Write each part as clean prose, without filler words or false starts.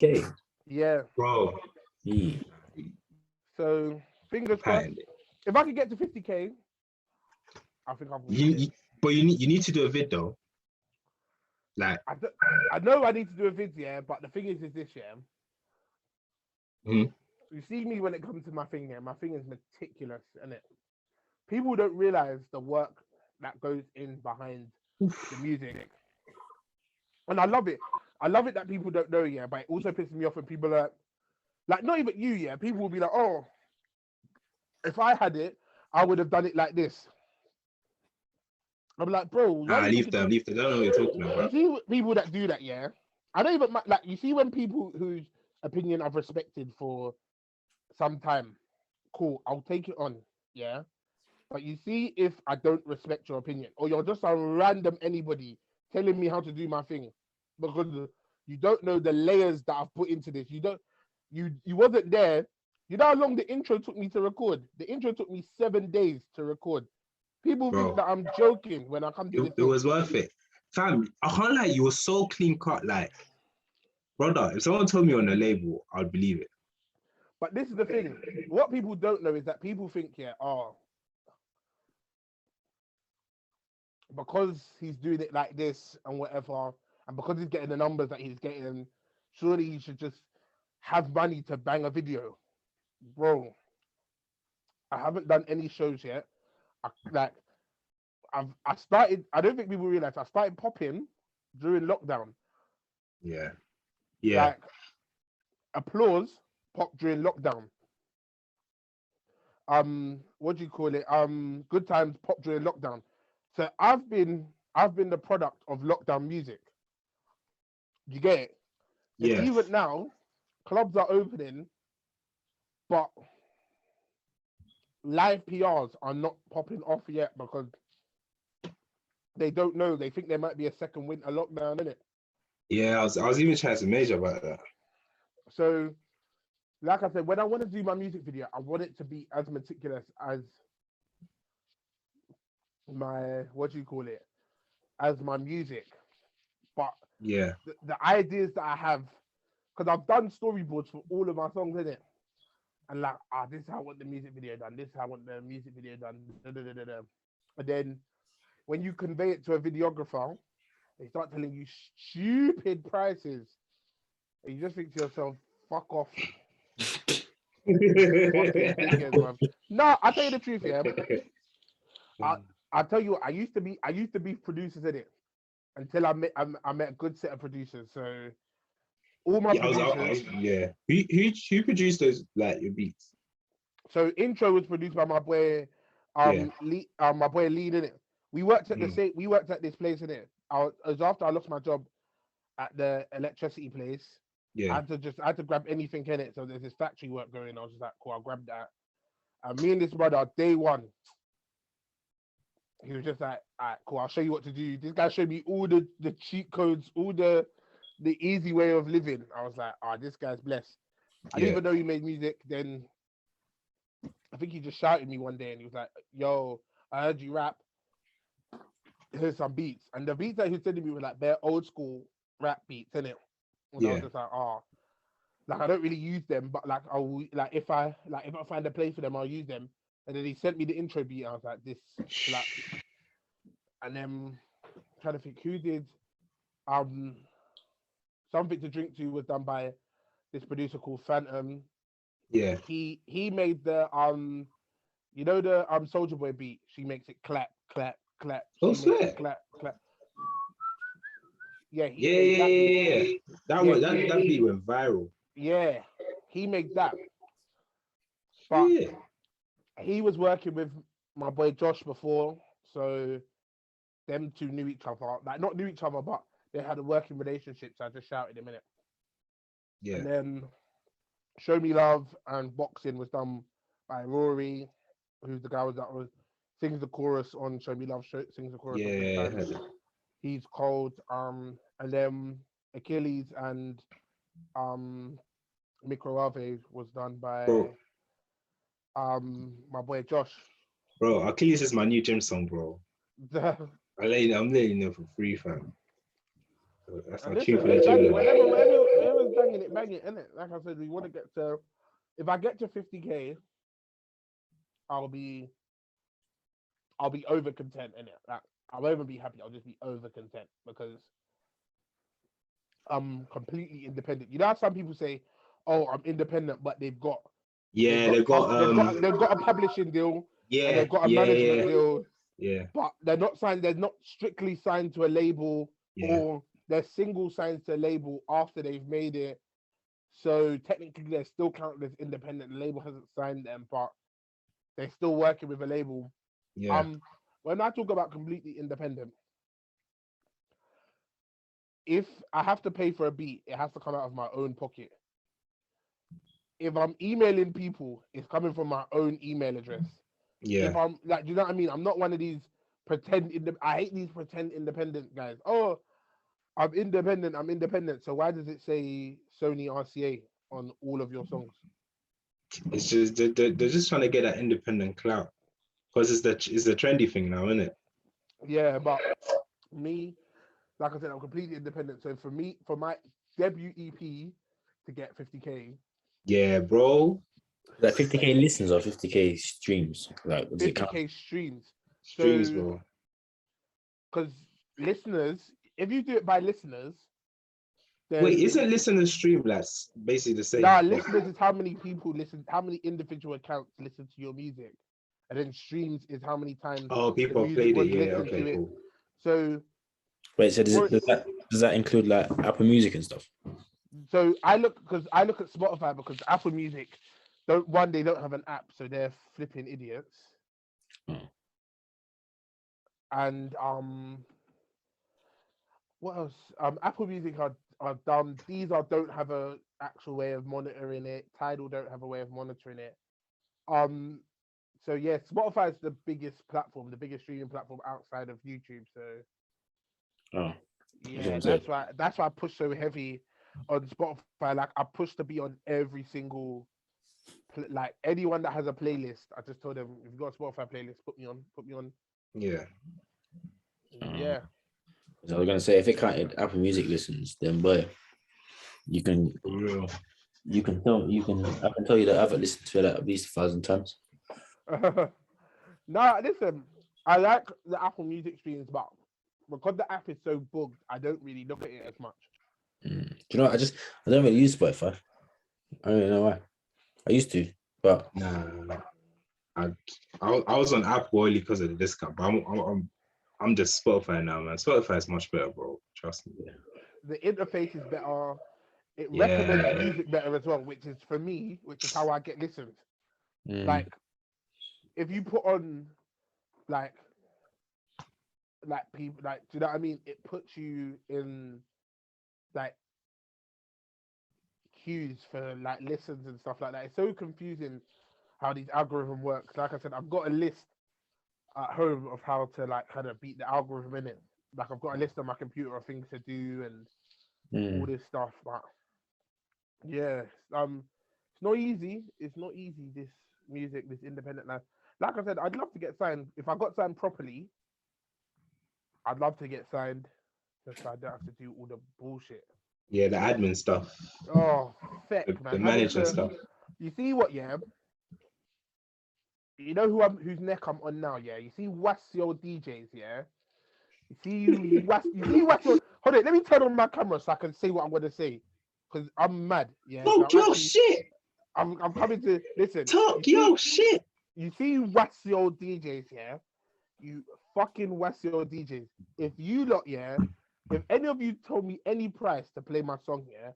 Okay. Yeah. Bro. Yeah. So fingers crossed. If I could get to 50K, I think I've reached it. But you need to do a vid though. Like, I know I need to do a vid, yeah, but the thing is this, yeah. Mhm. You see me when it comes to my thing, yeah. My thing is meticulous, and people don't realize the work that goes in behind the music, and I love it. I love it that people don't know, yeah. But it also pisses me off when people are like, not even you, yeah. People will be like, oh, if I had it, I would have done it like this. I'm like, bro, leave them. I don't know what you're talking about. You see people that do that, yeah. I don't even like. You see when people whose opinion I've respected for some time, cool, I'll take it on, yeah. But you see, if I don't respect your opinion, or you're just a random anybody telling me how to do my thing, because you don't know the layers that I've put into this. You wasn't there. You know how long the intro took me to record? The intro took me 7 days to record. People think that I'm joking when I come to this. It was worth it. Fam, I can't lie, you were so clean cut. Like, brother, if someone told me on the label, I'd believe it. But this is the thing. What people don't know is that people think, yeah, because he's doing it like this and whatever, and because he's getting the numbers that he's getting, surely he should just have money to bang a video. Bro, I haven't done any shows yet. I started, I don't think people realize I started popping during lockdown. Yeah. Like, applause popped during lockdown. What do you call it? Good times popped during lockdown. So I've been the product of lockdown music. You get it? Yeah. Even now, clubs are opening, but live PRs are not popping off yet because they don't know. They think there might be a second winter lockdown, innit? Yeah, I was even chatting to Major about that. So, like I said, when I want to do my music video, I want it to be as meticulous as my, what do you call it, as my music. But yeah, the ideas that I have, because I've done storyboards for all of my songs, innit? And like, this is how I want the music video done. This is how I want the music video done. Da, da, da, da, da. And then when you convey it to a videographer, they start telling you stupid prices. And you just think to yourself, fuck off. No, I'll tell you the truth, yeah. I'll tell you what, I used to be producers in it until I met a good set of producers. So all my producers. Who produced those, like, your beats? So intro was produced by my boy, Lee, my boy Lee, in it. We worked at we worked at this place, in it. It was after I lost my job at the electricity place. Yeah. I had to grab anything in it. So there's this factory work going. I was just like, cool, I'll grab that. And me and this brother, day one, he was just like, all right, cool, I'll show you what to do. This guy showed me all the cheat codes, all the easy way of living. I was like, this guy's blessed. I didn't even know he made music. Then I think he just shouted me one day and he was like, yo, I heard you rap. Here's some beats. And the beats that he was sending me were like bare old school rap beats, innit? And I was just like, like I don't really use them, but like if I find a place for them, I'll use them. And then he sent me the intro beat. I was like, this slaps. And then I'm trying to think who did Something to Drink To was done by this producer called Phantom. Yeah. He made the you know the Soldier Boy beat. She makes it clap, clap, clap. Oh, swear. Clap, clap. Yeah, That beat went viral. Yeah, he made that. But he was working with my boy Josh before, so them two knew each other. Like, not knew each other, but they had a working relationship, so I just shouted him in it. Yeah. And then Show Me Love and Boxing was done by Rory, who's the guy that sings the chorus on Show Me Love, sings the chorus. Yeah. He's called and then Achilles and Microave was done by my boy Josh. Bro, Achilles is my new gym song, bro. I'm letting you know for free, fam. That's my tune for the gym. Whenever's banging it, innit? Like I said, we want to get to. If I get to 50K, I'll be over content in it. Like, I won't even be happy. I'll just be over content because I'm completely independent. You know how some people say, "Oh, I'm independent," but they've got a publishing deal and they've got a management deal, but they're not signed. They're not strictly signed to a label, or they're single signed to a label after they've made it. So technically, they're still counted as independent. The label hasn't signed them, but they're still working with a label. When I talk about completely independent, if I have to pay for a beat, it has to come out of my own pocket. If I'm emailing people, it's coming from my own email address. Yeah. If I'm like, do you know what I mean? I'm not one of these pretend. I hate these pretend independent guys. Oh, I'm independent. So why does it say Sony RCA on all of your songs? It's just they're just trying to get that independent clout because it's the trendy thing now, isn't it? Yeah, but me, like I said, I'm completely independent. So for me, for my debut EP to get 50K. Yeah, bro. Like 50K listens or 50K streams? Like, does it count? 50K streams. Streams, So, bro. because listeners, if you do it by listeners, then Wait, isn't listener stream that's basically the same? nah, listeners is how many people listen, how many individual accounts listen to your music, and then streams is how many times people the music played was it. Yeah, listened okay, to it. cool. So Wait, so does that include like Apple Music and stuff? So I look at Spotify because Apple Music they don't have an app, so they're flipping idiots. And what else? Apple Music are dumb. Deezer don't have a actual way of monitoring it. Tidal don't have a way of monitoring it. So yeah, Spotify is the biggest platform, the biggest streaming platform outside of YouTube. So yeah, that's why I push so heavy on Spotify. Like I push to be on every single like anyone that has a playlist. I just told them if you got a Spotify playlist, put me on. Yeah. Yeah. So I was gonna say if it counted Apple Music listens, then boy, you can I can tell you that I haven't listened to it like at least 1,000 times. No, listen, I like the Apple Music streams, but because the app is so bugged, I don't really look at it as much. Do you know? I don't really use Spotify. I don't know why. I used to, but nah. I was on Apple only because of the discount, but I'm just Spotify now, man. Spotify is much better, bro. Trust me. The interface is better. It recommends music better as well, which is how I get listened. Like, if you put on like people, like, do you know what I mean? It puts you in like queues for like listens and stuff like that. It's so confusing how these algorithm works. Like I said, I've got a list at home of how to like kind of beat the algorithm in it. Like I've got a list on my computer of things to do and all this stuff. But yeah, it's not easy. It's not easy. This music, this independent life. Like I said, I'd love to get signed. If I got signed properly, I'd love to get signed. Just so I don't have to do all the bullshit. Yeah, the admin stuff. Oh, feck, man. The manager stuff. You see what? Yeah. You know whose neck I'm on now, yeah. You see Westwood DJs, yeah. You see Westwood. Hold on, let me turn on my camera so I can say what I'm gonna say, because I'm mad, yeah. Talk your shit. I'm coming to listen. Talk your shit. You see Westwood DJs, yeah. You fucking Westwood DJs. If you lot, yeah. If any of you told me any price to play my song, yeah,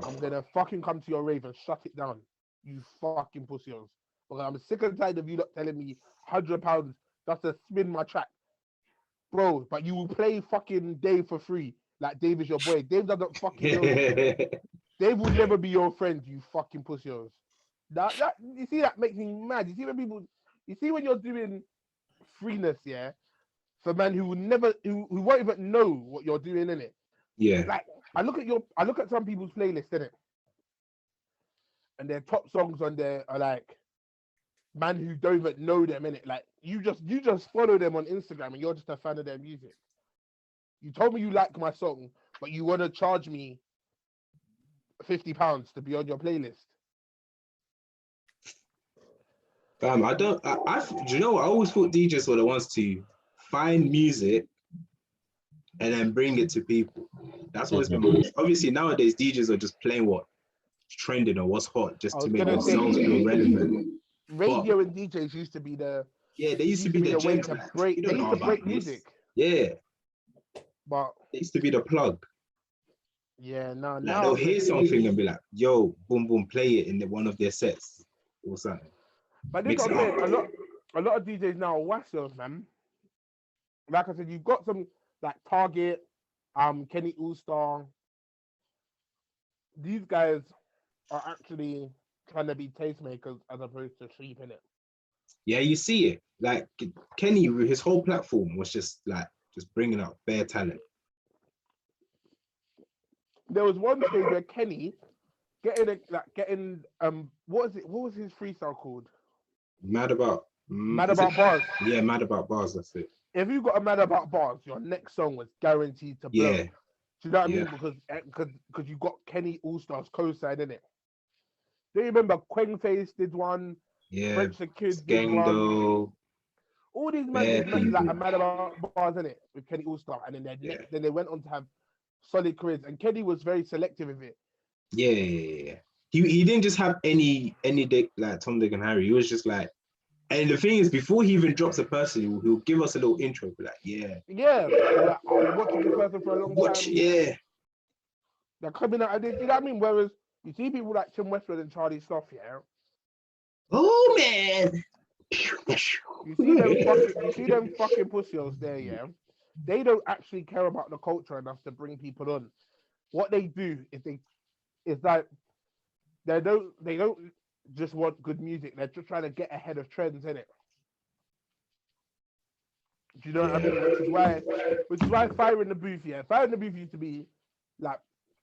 I'm gonna fucking come to your rave and shut it down. You fucking pussies. Because I'm sick and tired of you lot telling me £100 just to spin my track. Bro, but you will play fucking Dave for free. Like Dave is your boy. Dave doesn't fucking know you. Dave will never be your friend, you fucking pussies. That you see, that makes me mad. You see when you're doing freeness, yeah, for man who will never who won't even know what you're doing in it. Yeah. Like I look at some people's playlists in it. And their top songs on there are like man who don't even know them in it. Like you just follow them on Instagram and you're just a fan of their music. You told me you like my song, but you want to charge me £50 to be on your playlist? Fam, do you know what? I always thought DJs were the ones to find music and then bring it to people. That's always been my. Obviously, nowadays DJs are just playing what's trending or what's hot just to make themselves feel relevant. Radio and DJs used to be the they used to be the way to break. They used to break music. Yeah, but they used to be the plug. Yeah, no, like now they'll hear something and be like, "Yo, boom, boom, play it in one of their sets or something." But this is what I'm saying. A lot of DJs now are wassers, man. Like I said, you've got some like Target, Kenny Allstar. These guys are actually trying to be tastemakers as opposed to sweeping it. Yeah, you see it. Like Kenny, his whole platform was just bringing up bare talent. There was one stage where Kenny getting what was his freestyle called? Mad About Bars. Yeah, Mad About Bars. That's it. If you got a Mad About Bars, your next song was guaranteed to blow. Yeah. Do you know what I mean? Because you got Kenny Allstar's co-side in it. Do you remember Quengface did one? Yeah. French the Kid did one. All these men did like a Mad About Bars in it with Kenny Allstar, and then they went on to have solid careers. And Kenny was very selective with it. Yeah. He didn't just have any dick like Tom, Dick, and Harry. He was just like, and the thing is, before he even drops a person, he'll give us a little intro, be like, yeah, like, I've been watching this person for a long time. Yeah. They're coming out. You know what I mean? Whereas you see people like Tim Westwood and Charlie Sloth, yeah. Oh man. You see them fucking pussies there, yeah. They don't actually care about the culture enough to bring people on. What they do is they don't just want good music. They're just trying to get ahead of trends, innit? Do you know what I mean? Which is why Fire in the Booth, yeah. Fire in the Booth used to be like,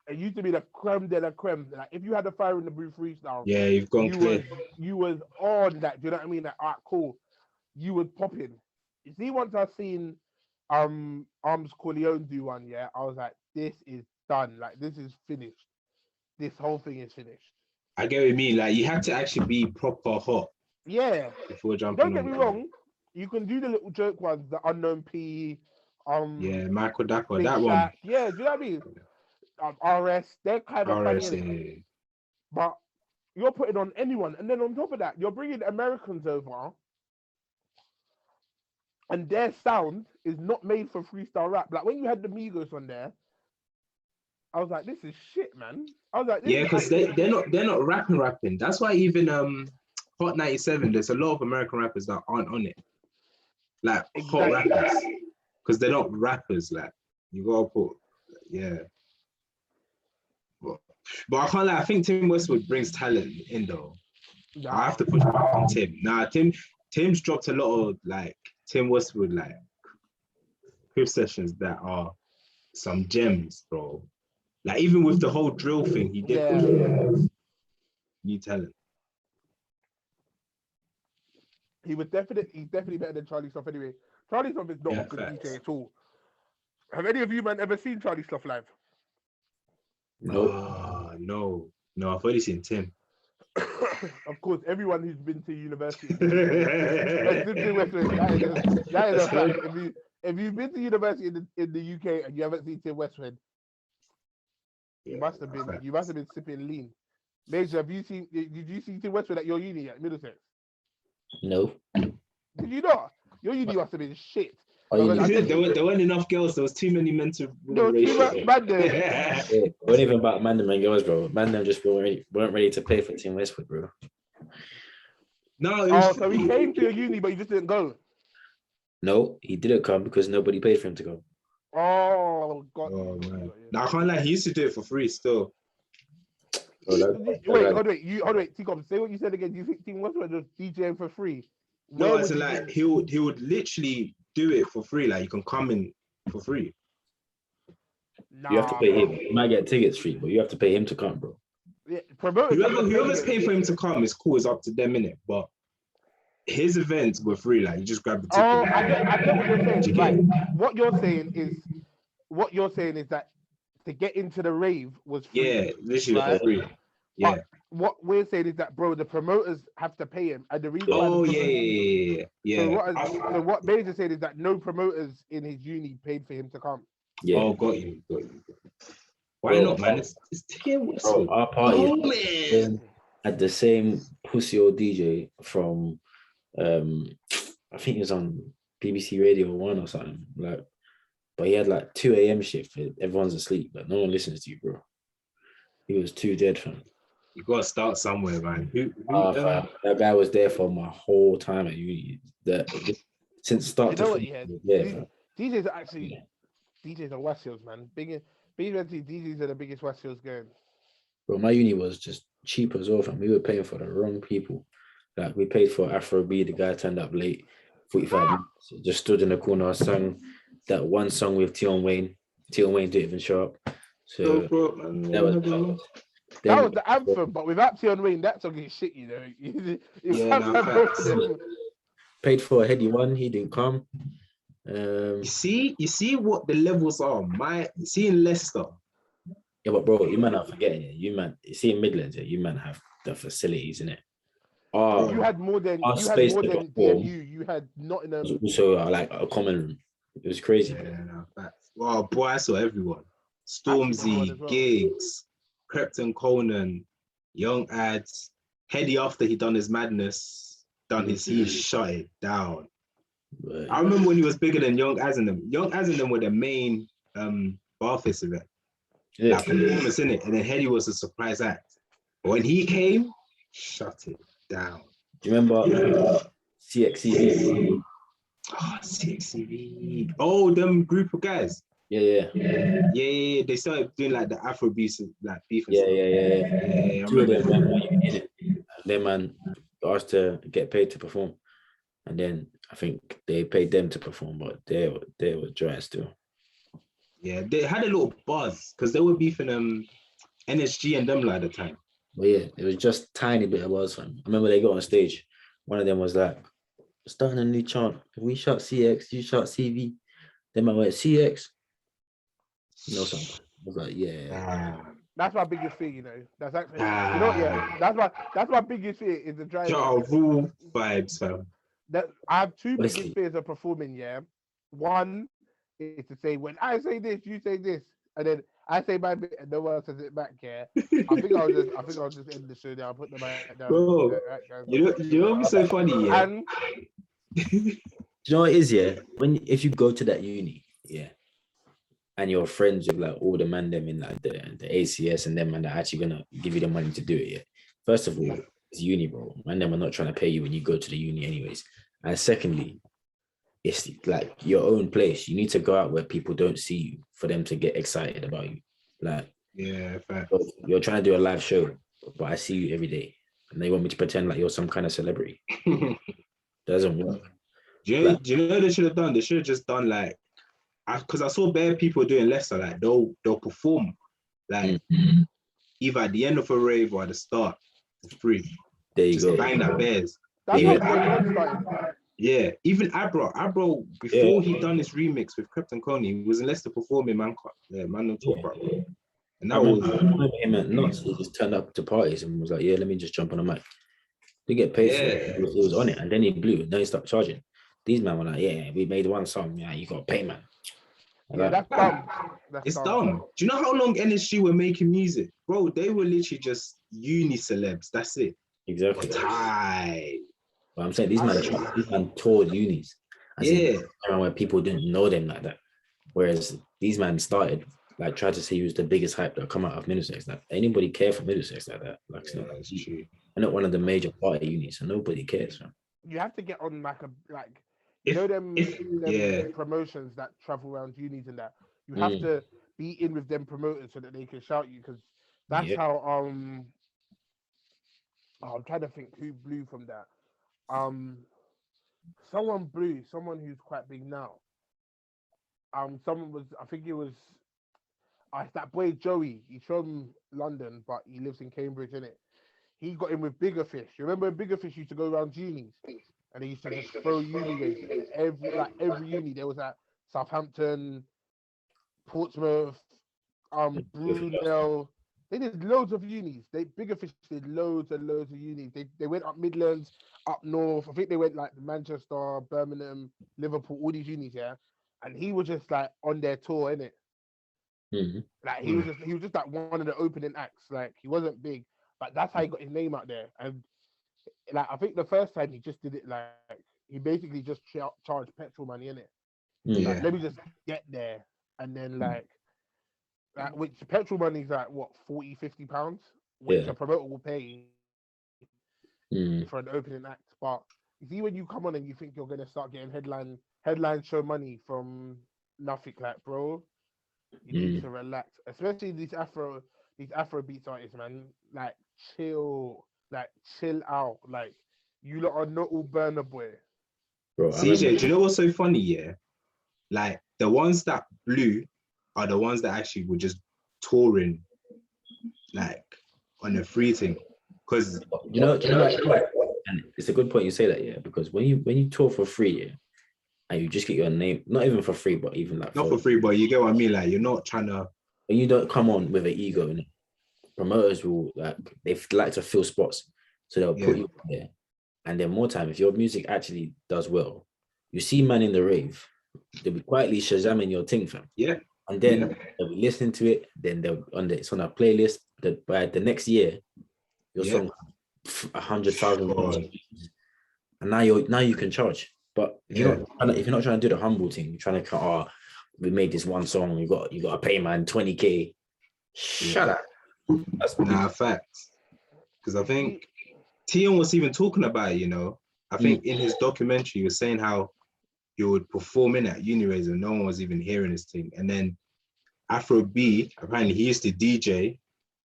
it used to be the creme de la creme. Like if you had a Fire in the Booth freestyle, yeah, you've gone clear. You was on that. Do you know what I mean? Like, alright, cool. You was popping. You see, once I seen Arms Corleone do one, yeah, I was like, this is done. Like this is finished. This whole thing is finished. I get what you mean. Like you have to actually be proper hot. Yeah. Before jumping. Don't get me wrong. You can do the little joke ones, the Unknown P. Yeah, Michael Dapper, that Shaq. one. Yeah, do you know what I mean? RS, they're kind of RS, funny. But you're putting on anyone, and then on top of that, you're bringing Americans over, and their sound is not made for freestyle rap. Like when you had the Migos on there, I was like, this is shit, man. I was like, yeah, because they're not rapping. That's why even Hot 97, there's a lot of American rappers that aren't on it. Like hot rappers. Because they're not rappers, like you gotta put, yeah. But I can't lie, I think Tim Westwood brings talent in though. Nah. I have to push back on Tim. Nah, Tim's dropped a lot of like Tim Westwood like crib sessions that are some gems, bro. Like even with the whole drill thing, he did new talent. He's definitely better than Charlie Sloth anyway. Charlie Sloth is not a good DJ at all. Have any of you man ever seen Charlie Sloth live? No, I've only seen Tim. Of course, everyone who's been to university. That is a fact. If you've been to university in the UK and you haven't seen Tim Westwood, you must have been sipping lean. Major, did you see Tim Westwood at your uni at Middlesex? No. Did you not? Your uni must have been shit. There weren't enough girls. There was too many men to. No, too much man there. It wasn't even about man and girls, bro. Man them just weren't ready to pay for Tim Westwood, bro. No. So he came to your uni, but he just didn't go. No, he didn't come because nobody paid for him to go. Oh God. Oh man. Now I can't lie. He used to do it for free still. Wait, hold on. T-Com, say what you said again. Do you think Tim Westwood was DJing for free? No, it's like he would literally do it for free. Like you can come in for free. Nah, you have to pay him. You might get tickets free, but you have to pay him to come, bro. Yeah, whoever's paying for him to come is cool. It's up to them, innit? But his events were free. Like you just grab the ticket. Oh, I get what you're saying. Right. What you're saying is that to get into the rave was free. Yeah, literally right? free. Yeah. But what we're saying is that, bro, the promoters have to pay him, and the reason why. Oh yeah. So what Major said is that no promoters in his uni paid for him to come. Yeah. Oh, got you. Why not, man? It's Tim Westwood. Our party man. had the same pussy old DJ from I think it was on BBC Radio 1 or something. Like, but he had like 2 a.m. shift. Everyone's asleep, but no one listens to you, bro. He was too dead, fam. You gotta start somewhere, man. Fam, that guy was there for my whole time at uni. Since start to finish. Yeah, DJs are actually DJs are West Hills, man. Biggest DJs are the biggest West Hills going. Bro, my uni was just cheap as well, fam. We were paying for the wrong people. Like, we paid for Afro B. The guy turned up late, 45 minutes. Just stood in the corner, sang that one song with Tion Wayne. Tion Wayne didn't even show up. So that was the anthem, but without Tion Wayne, that song is shit, you know. Paid for a Heady one, he didn't come. You see what the levels are. In Leicester. Yeah, but bro, you man are forgetting it. You man, see in Midlands, you man have the facilities in it. You had more than DMU. You had Nottingham. Also, like a common room. It was crazy. Wow, boy, I saw everyone. Stormzy, Giggs, Crepton Conan, Young Ads, Heady after he done his madness, he shut it down. Right. I remember when he was bigger than Young As and them. Young As and them were the main Barface event. Yeah. Like performance in it. And then Heady was a surprise act. But when he came, shut it down. Do you remember CXCV? Oh, CXCV. Oh, them group of guys. Yeah. They started doing like the Afro beats, like beef and stuff. Yeah. Two of them man asked to get paid to perform, and then I think they paid them to perform, but they were dry still. Yeah, they had a little buzz because they were beefing NSG and them like at the time. Well, yeah, it was just tiny bit of buzz, fam. I remember they got on stage. One of them was like, starting a new chant. If we shot CX, you shot CV. Then I went CX. You know something. I was like, yeah. That's my biggest fear, you know. That's actually, you know, yeah. That's my biggest fear is the driver. Rule vibes, fam. I have two biggest fears of performing. Yeah, one is to say when I say this, you say this, and then I say my bit, and no one else says it back. Yeah, I think I'll just end the show there. I'll put the mic down. Bro, you know what's so funny? Yeah. And do you know what it is? Yeah, if you go to that uni, yeah, and you're friends with like all the man them in like the ACS and them man that are actually gonna give you the money to do it. Yeah, first of all, it's uni, bro. Man them are not trying to pay you when you go to the uni, anyways. And secondly, it's like your own place. You need to go out where people don't see you for them to get excited about you. Like, yeah, you're trying to do a live show, but I see you every day, and they want me to pretend like you're some kind of celebrity. Doesn't work. Do you know what they should have done? They should have just done like, because I saw bare people doing Leicester, like they'll perform like either at the end of a rave or at the start for free. There you just go. bang that bears. Yeah, even Abro before he done his remix with Krypton Coney, he was in Leicester performing Man Don't Talk About. And that was him at Nuts. He just turned up to parties and was like, "Yeah, let me just jump on a mic." They get paid for it. He was on it, and then he blew. And then he stopped charging. These men were like, "Yeah, we made one song. Yeah, you got to pay, man." Yeah, that's dumb. It's dumb. Do you know how long NSG were making music, bro? They were literally just uni celebs. That's it. Exactly. But I'm saying these men toured unis. Around where people didn't know them like that. Whereas these men started like tried to say he was the biggest hype that come out of Middlesex. Like, anybody care for Middlesex like that? Like, it's not true. I'm not one of the major party unis, so nobody cares. Man. You have to get on them promotions that travel around unis and that. You have to be in with them promoters so that they can shout you, because that's how I'm trying to think who blew from that. Someone who's quite big now. Someone was, I think it was it's that boy Joey. He's from London, but he lives in Cambridge, innit? He got in with Bigger Fish. You remember Bigger Fish used to go around unis? And he used to just throw uni raves. Every uni, there was at Southampton, Portsmouth, Brunel. They did loads of unis. Bigger Fish did loads and loads of unis. They went up Midlands, up north. I think they went like Manchester, Birmingham, Liverpool, all these unis, yeah. And he was just like on their tour, innit? Mm-hmm. Like he was just like one of the opening acts. Like he wasn't big, but that's how he got his name out there. And like I think the first time he just did it like he basically just charged petrol money, innit? Yeah. Like, let me just get there, and then like which petrol money is like what 40-50 pounds, which a promoter will pay for an opening act. But you see, when you come on and you think you're gonna start getting headline show money from nothing, like bro, you need to relax. Especially these Afro beats artists, man. Like chill out. Like you lot are not all Burner Boy. Bro, CJ, do you know what's so funny? Yeah, like the ones that blew are the ones that actually were just touring, like on a free thing. Because you know, and it's a good point you say that, yeah, because when you tour for free, yeah, and you just get your name, not even for free, but even like not for free, but you get what I mean. Like you're not trying to. When you don't come on with an ego, and promoters will they like to fill spots, so they'll put you there. And then more time, if your music actually does well, you see man in the rave, they'll be quietly shazamming your thing, fam. Yeah. And then they'll be listening to it. Then it's on a playlist. That by the next year, your song 100,000. And now you can charge. But if you're not trying to do the humble thing, you're trying to we made this one song. You got to pay man 20K. Shut up. That's facts. Because I think Tion was even talking about it, you know. I think in his documentary, he was saying how he would perform in at Unirays and no one was even hearing his thing. And then Afro B, apparently he used to DJ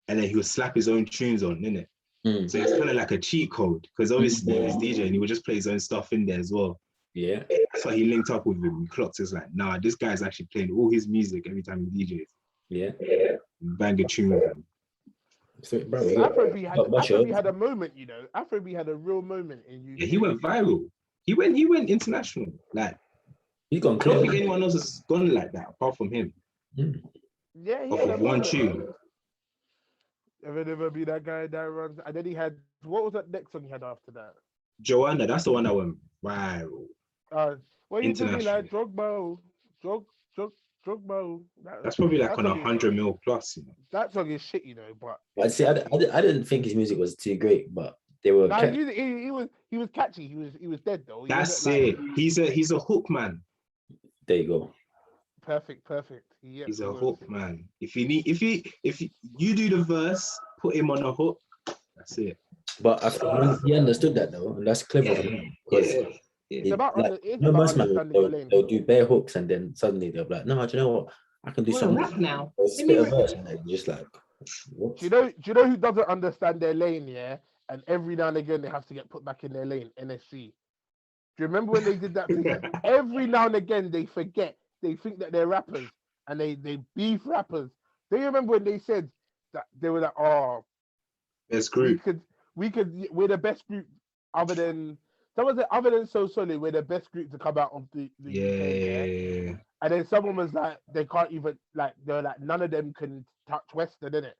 and then he would slap his own tunes on, innit? So it's kind of like a cheat code because obviously he was DJ and he would just play his own stuff in there as well. Yeah. That's why he linked up with him. He clocked us like, nah, this guy's actually playing all his music every time he DJs. Yeah. Bang a tune with him. So, bro, Afrobeat had a moment, you know. Afrobeat had a real moment in UK. Yeah, he went viral. He went international. Like he's gone. I don't think anyone else has gone like that apart from him. Yeah, he off of one tune. Ever be that guy that runs? And then he had what was that next song he had after that? Joanna, that's the one that went viral. What you doing like Drogba? That's probably like on 100 mil plus, you know. That song is shit, you know. But I'd say I didn't think his music was too great, but they were. He was catchy. He was dead though. That's it. Like, he's a hook man. There you go. Perfect. Yeah, he's a hook man. If you do the verse, put him on a hook. That's it. But I think he understood that though, and that's clever. It's about most man they'll do bare hooks and then suddenly they'll be like, no, do you know what? I can do something rap now. Spit a verse and they're just like, what? Do you know who doesn't understand their lane? Yeah, and every now and again they have to get put back in their lane. NSG. Do you remember when they did that thing? Every now and again they forget. They think that they're rappers and they beef rappers. Do you remember when they said that they were like, oh, best group. We're the best group other than. Someone said, other than So Solid, we're the best group to come out of the UK. Yeah. And then someone was like, they can't even, like, they're like, none of them can touch Western, innit?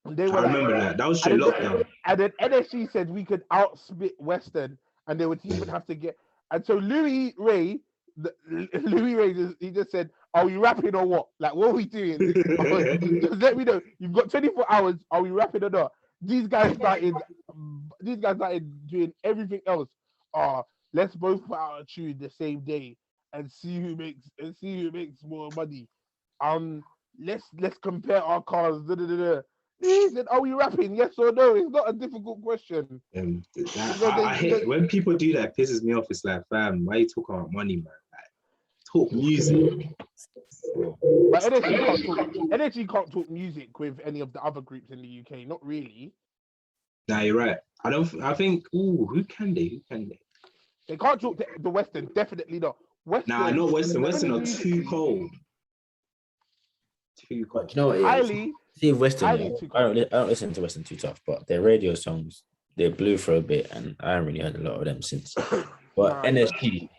And they were remember that. That was straight lockdown. And then NSG said we could outspit Western and they would even have to get. And so Louis Ray, he just said, are we rapping or what? Like, what are we doing? Just let me know. You've got 24 hours. Are we rapping or not? These guys started doing everything else. Let's both put out a tune the same day and see who makes more money. Let's compare our cars. He said, "Are we rapping? Yes or no?" It's not a difficult question. I hate when people do that. It pisses me off. It's like, fam, why are you talking about money, man? Like, talk music. But Energy can't talk music with any of the other groups in the UK. Not really. Nah, you're right. I think. Ooh, who can they? They can't talk to the Western. Definitely not. Nah, not Western. Western are too cold. You know what? See Western. I don't listen to Western too tough, but their radio songs they blew for a bit, and I haven't really heard a lot of them since. But NSG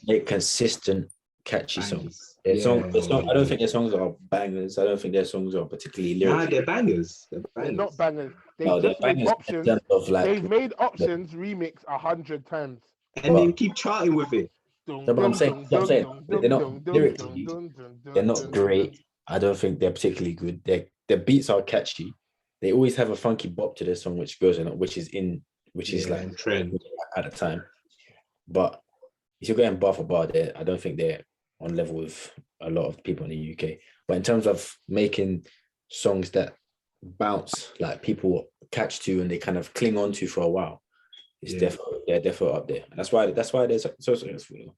make consistent, catchy songs. I don't think their songs are bangers. I don't think their songs are particularly lyrical. Nah, they're bangers. They're not bangers. They've No, they're just made bangers in options. terms of like. They've made options remix 100 times. And they keep charting with it. But I'm saying they're not lyrically. They're not great. I don't think they're particularly good. Their beats are catchy. They always have a funky bop to their song, which goes in, which is like trend at the time. But if you're going bar for bar, I don't think they're on level with a lot of people in the UK. But in terms of making songs that bounce, like people catch to and they kind of cling on to for a while, they're definitely up there. And that's why they're so successful.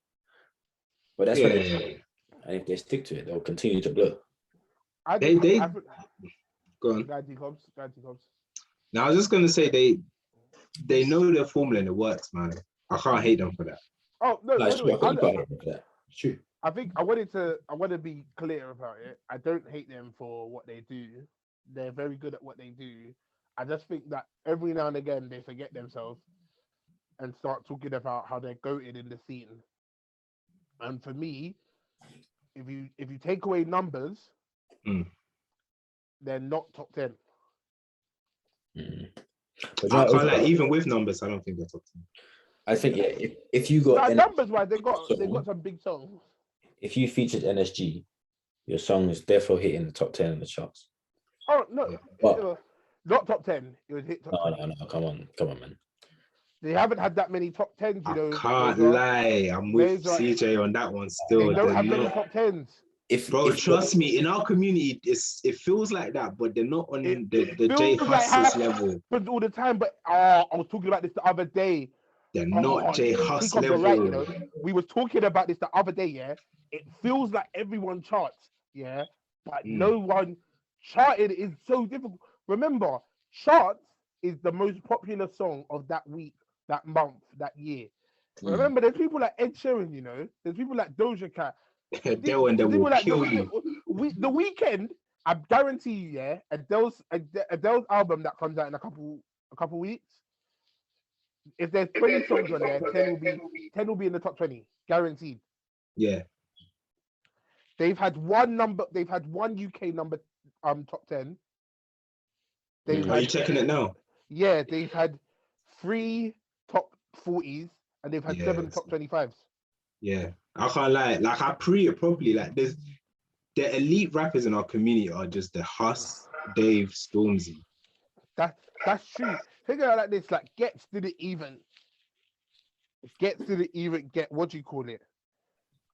But that's why and if they stick to it, they'll continue to blow. Go on. Now I was just gonna say they know their formula and it works, man. I can't hate them for that. Oh no, True. I think I want to be clear about it. I don't hate them for what they do. They're very good at what they do. I just think that every now and again they forget themselves and start talking about how they're goated in the scene. And for me, if you take away numbers, they're not top 10. Even with numbers, I don't think they're top 10. I think if you got numbers wise, they got some big songs. If you featured NSG, your song is therefore hitting the top 10 in the charts. Oh no, but, not top 10. It was hit top 10. No, come on, man. They haven't had that many top 10s, you know. I can't lie. I'm with CJ on that one still. They don't have many top 10s. Trust me, in our community, it feels like that, but they're not on the J Hustle's level. All the time, but I was talking about this the other day. They're not J Hustle level. Right, you know, we were talking about this the other day, yeah. It feels like everyone charts, yeah, but no one charted is so difficult. Remember, charts is the most popular song of that week, that month, that year. Remember, there's people like Ed Sheeran, you know, there's people like Doja Cat. They will kill you. The Weekend, I guarantee you, yeah, Adele's album that comes out in a couple weeks. If there's 20 songs on there, 10 will be in the top 20, guaranteed. Yeah. They've had one UK number top 10. Are you checking it now? Yeah, they've had 3 top 40s and they've had 7 top 25s. Yeah, I can't lie. Like I pre it properly. Like the elite rappers in our community are just the Huss, Dave, Stormzy. That's true. Think about it like this. Like gets to the even. Get what do you call it?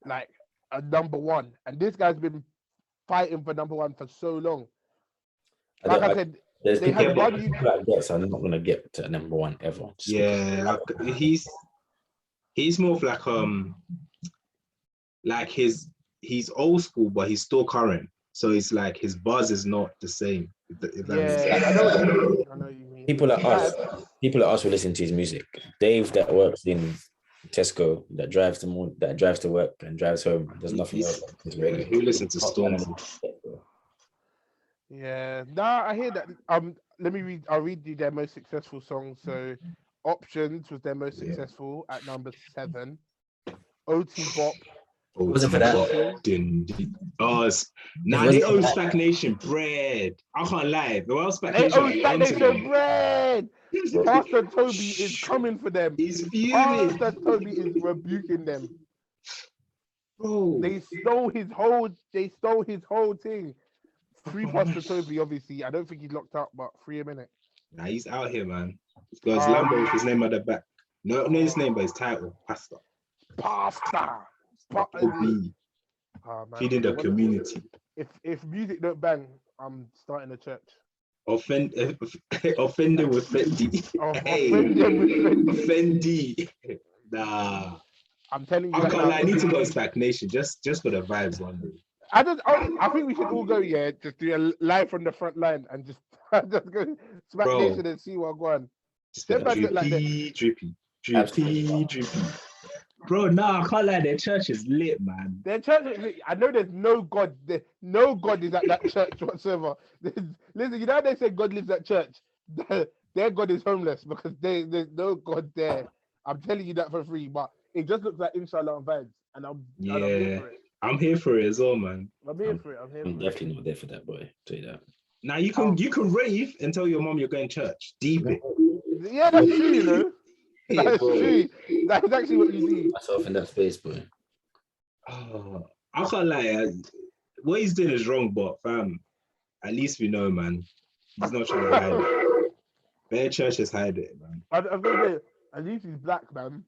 Like a number one, and this guy's been fighting for number one for so long. Like I said, they had one. I'm not gonna get to number one ever. Yeah, like, he's more of like he's old school, but he's still current. So it's like his buzz is not the same. If that makes sense. I know what you mean. People like us who listen to his music. Dave that works in Tesco, that drives to work and drives home. There's nothing else. Who listens to Stormzy? Yeah, I hear that. I'll read you their most successful songs. So Options was their most successful at number 7. OT Bop. Was it for that? They owe Stagnation bread. I can't lie. They owe Stagnation bread. Pastor Toby is coming for them. He's fuming. Pastor Toby is rebuking them. Bro. They stole his whole thing. Free Pastor Toby, obviously. I don't think he's locked up, but free him in it. Nah, he's out here, man. He's got his Lambo with his name at the back. Not his name, but his title, Pastor. Feeding the community. If music don't bang, I'm starting a church. Offended with Fendi. Offended with Fendi. Nah. I'm telling you. I need to go to Stagnation just for the vibes one day. I think we should all go, just do a live from the front line and just go Stagnation and see what going on. Drippy. Bro, I can't lie. Their church is lit, man. Their church is lit. I know there's no God. No God is at that church whatsoever. Listen, you know how they say God lives at church? Their God is homeless because there's no God there. I'm telling you that for free, but it just looks like Inshallah vibes. And I'm here for it. I'm here for it as well, man. I'm here for it. I'm definitely not there for that, boy. Tell you that. Now you can rave and tell your mom you're going to church. Deep it. Yeah, that's true, you know. Yeah, That's bro. true. That's actually what you do. Myself in that space, boy. Oh, I can't lie. What he's doing is wrong, but fam, at least we know, man. He's not trying to hide it. Bare churches hide it, man. I was gonna say, at least he's black, man.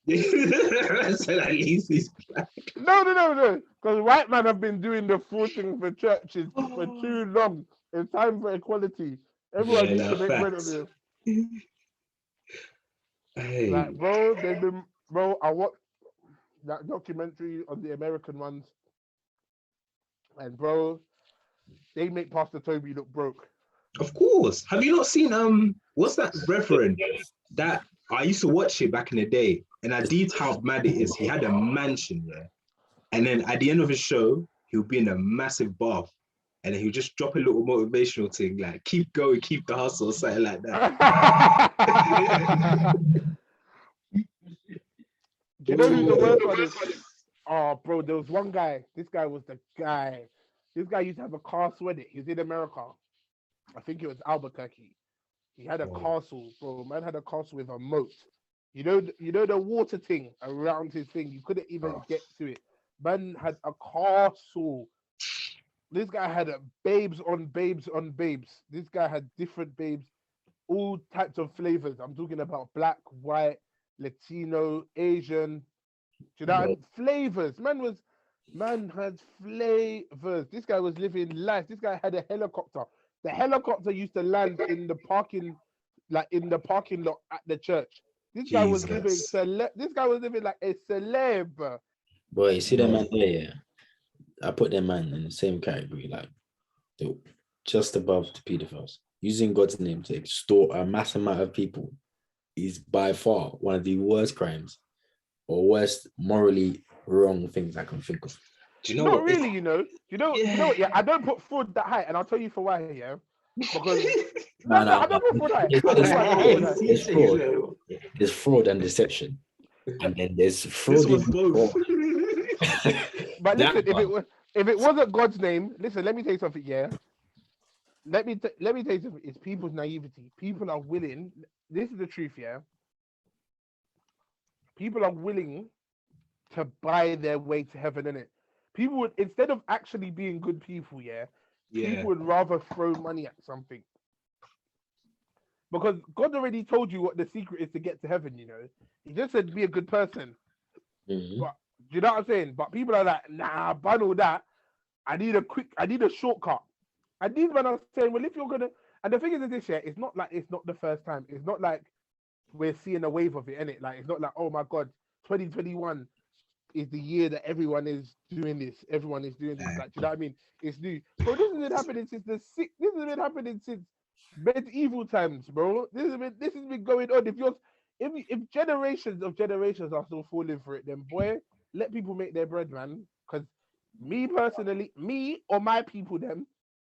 I said at least he's black. No. Because white men have been doing the full thing for churches for too long. It's time for equality. Everyone needs to make bread of this. Hey. Like, bro, I watched that documentary on the American ones. And bro, they make Pastor Toby look broke. Of course. Have you not seen what's that reverend that I used to watch it back in the day, and I did how mad it is. He had a mansion, yeah. And then at the end of his show, he'll be in a massive bath, and then he'll just drop a little motivational thing like "keep going, keep the hustle," something like that. Do you know who the worst one is? Oh, bro, there was one guy. This guy was the guy. This guy used to have a castle in it. He was in America. I think it was Albuquerque. He had a castle, bro. Man had a castle with a moat. You know the water thing around his thing. You couldn't even get to it. Man had a castle. This guy had babes on babes on babes. This guy had different babes, all types of flavors. I'm talking about black, white, Latino, Asian. Do you know flavors? Man had flavors. This guy was living life. This guy had a helicopter. The helicopter used to land in the parking lot at the church. This guy was living This guy was living like a celeb. Boy, you see that man there, yeah? I put that man in the same category, like just above the pedophiles. Using God's name to extort a mass amount of people is by far one of the worst crimes or worst morally wrong things I can think of. Do you know Not what? really, you know. You know what? Yeah, I don't put fraud that high, and I'll tell you for why. Yeah, because I don't put fraud high. There's fraud and deception, and then there's fraud. This was both. But listen, if it wasn't God's name, listen. Let me tell you something. Yeah. Let me tell you something. It's people's naivety. People are willing. This is the truth. Yeah. People are willing to buy their way to heaven, innit? People would, instead of actually being good people, people would rather throw money at something. Because God already told you what the secret is to get to heaven, you know. He just said be a good person. Mm-hmm. But do you know what I'm saying? But people are like, nah, ban all that. I need a shortcut. And these men are saying, well, if you're gonna, and the thing is this year, it's not the first time. It's not like we're seeing a wave of it, innit? Like, it's not like, oh my God, 2021 is the year that everyone is doing this. Everyone is doing this. Like, do you know what I mean? It's new. Bro, this has been happening since medieval times, bro. This has been going on. If generations of generations are still falling for it, then boy, let people make their bread, man. Because me personally, me or my people, them,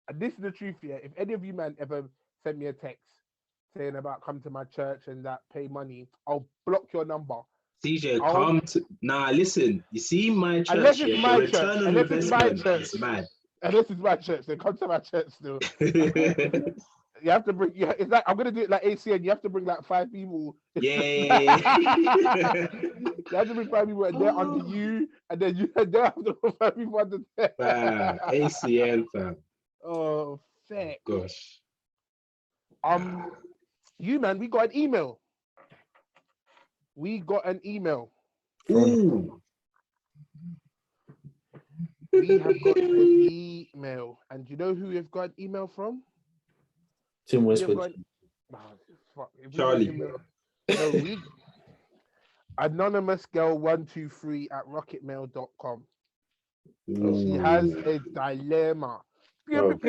and this is the truth here. If any of you man ever send me a text saying about come to my church and that pay money, I'll block your number. CJ, listen. You see my church. Unless it's my church. Unless it's my church, then come to my church still. You have to bring. Yeah, it's like I'm gonna do it like ACN. You have to bring like 5 people. Yeah. You have to bring 5 people, and they're under you, and then you have to put 5 people under there. ACN, fam. Oh, sick. Gosh. You man, we got an email. Ooh. We have got an email, and you know who we've got an email from? Tim Westwood. Charlie. Anonymous girl 123 at rocketmail.com. She has a dilemma. Hold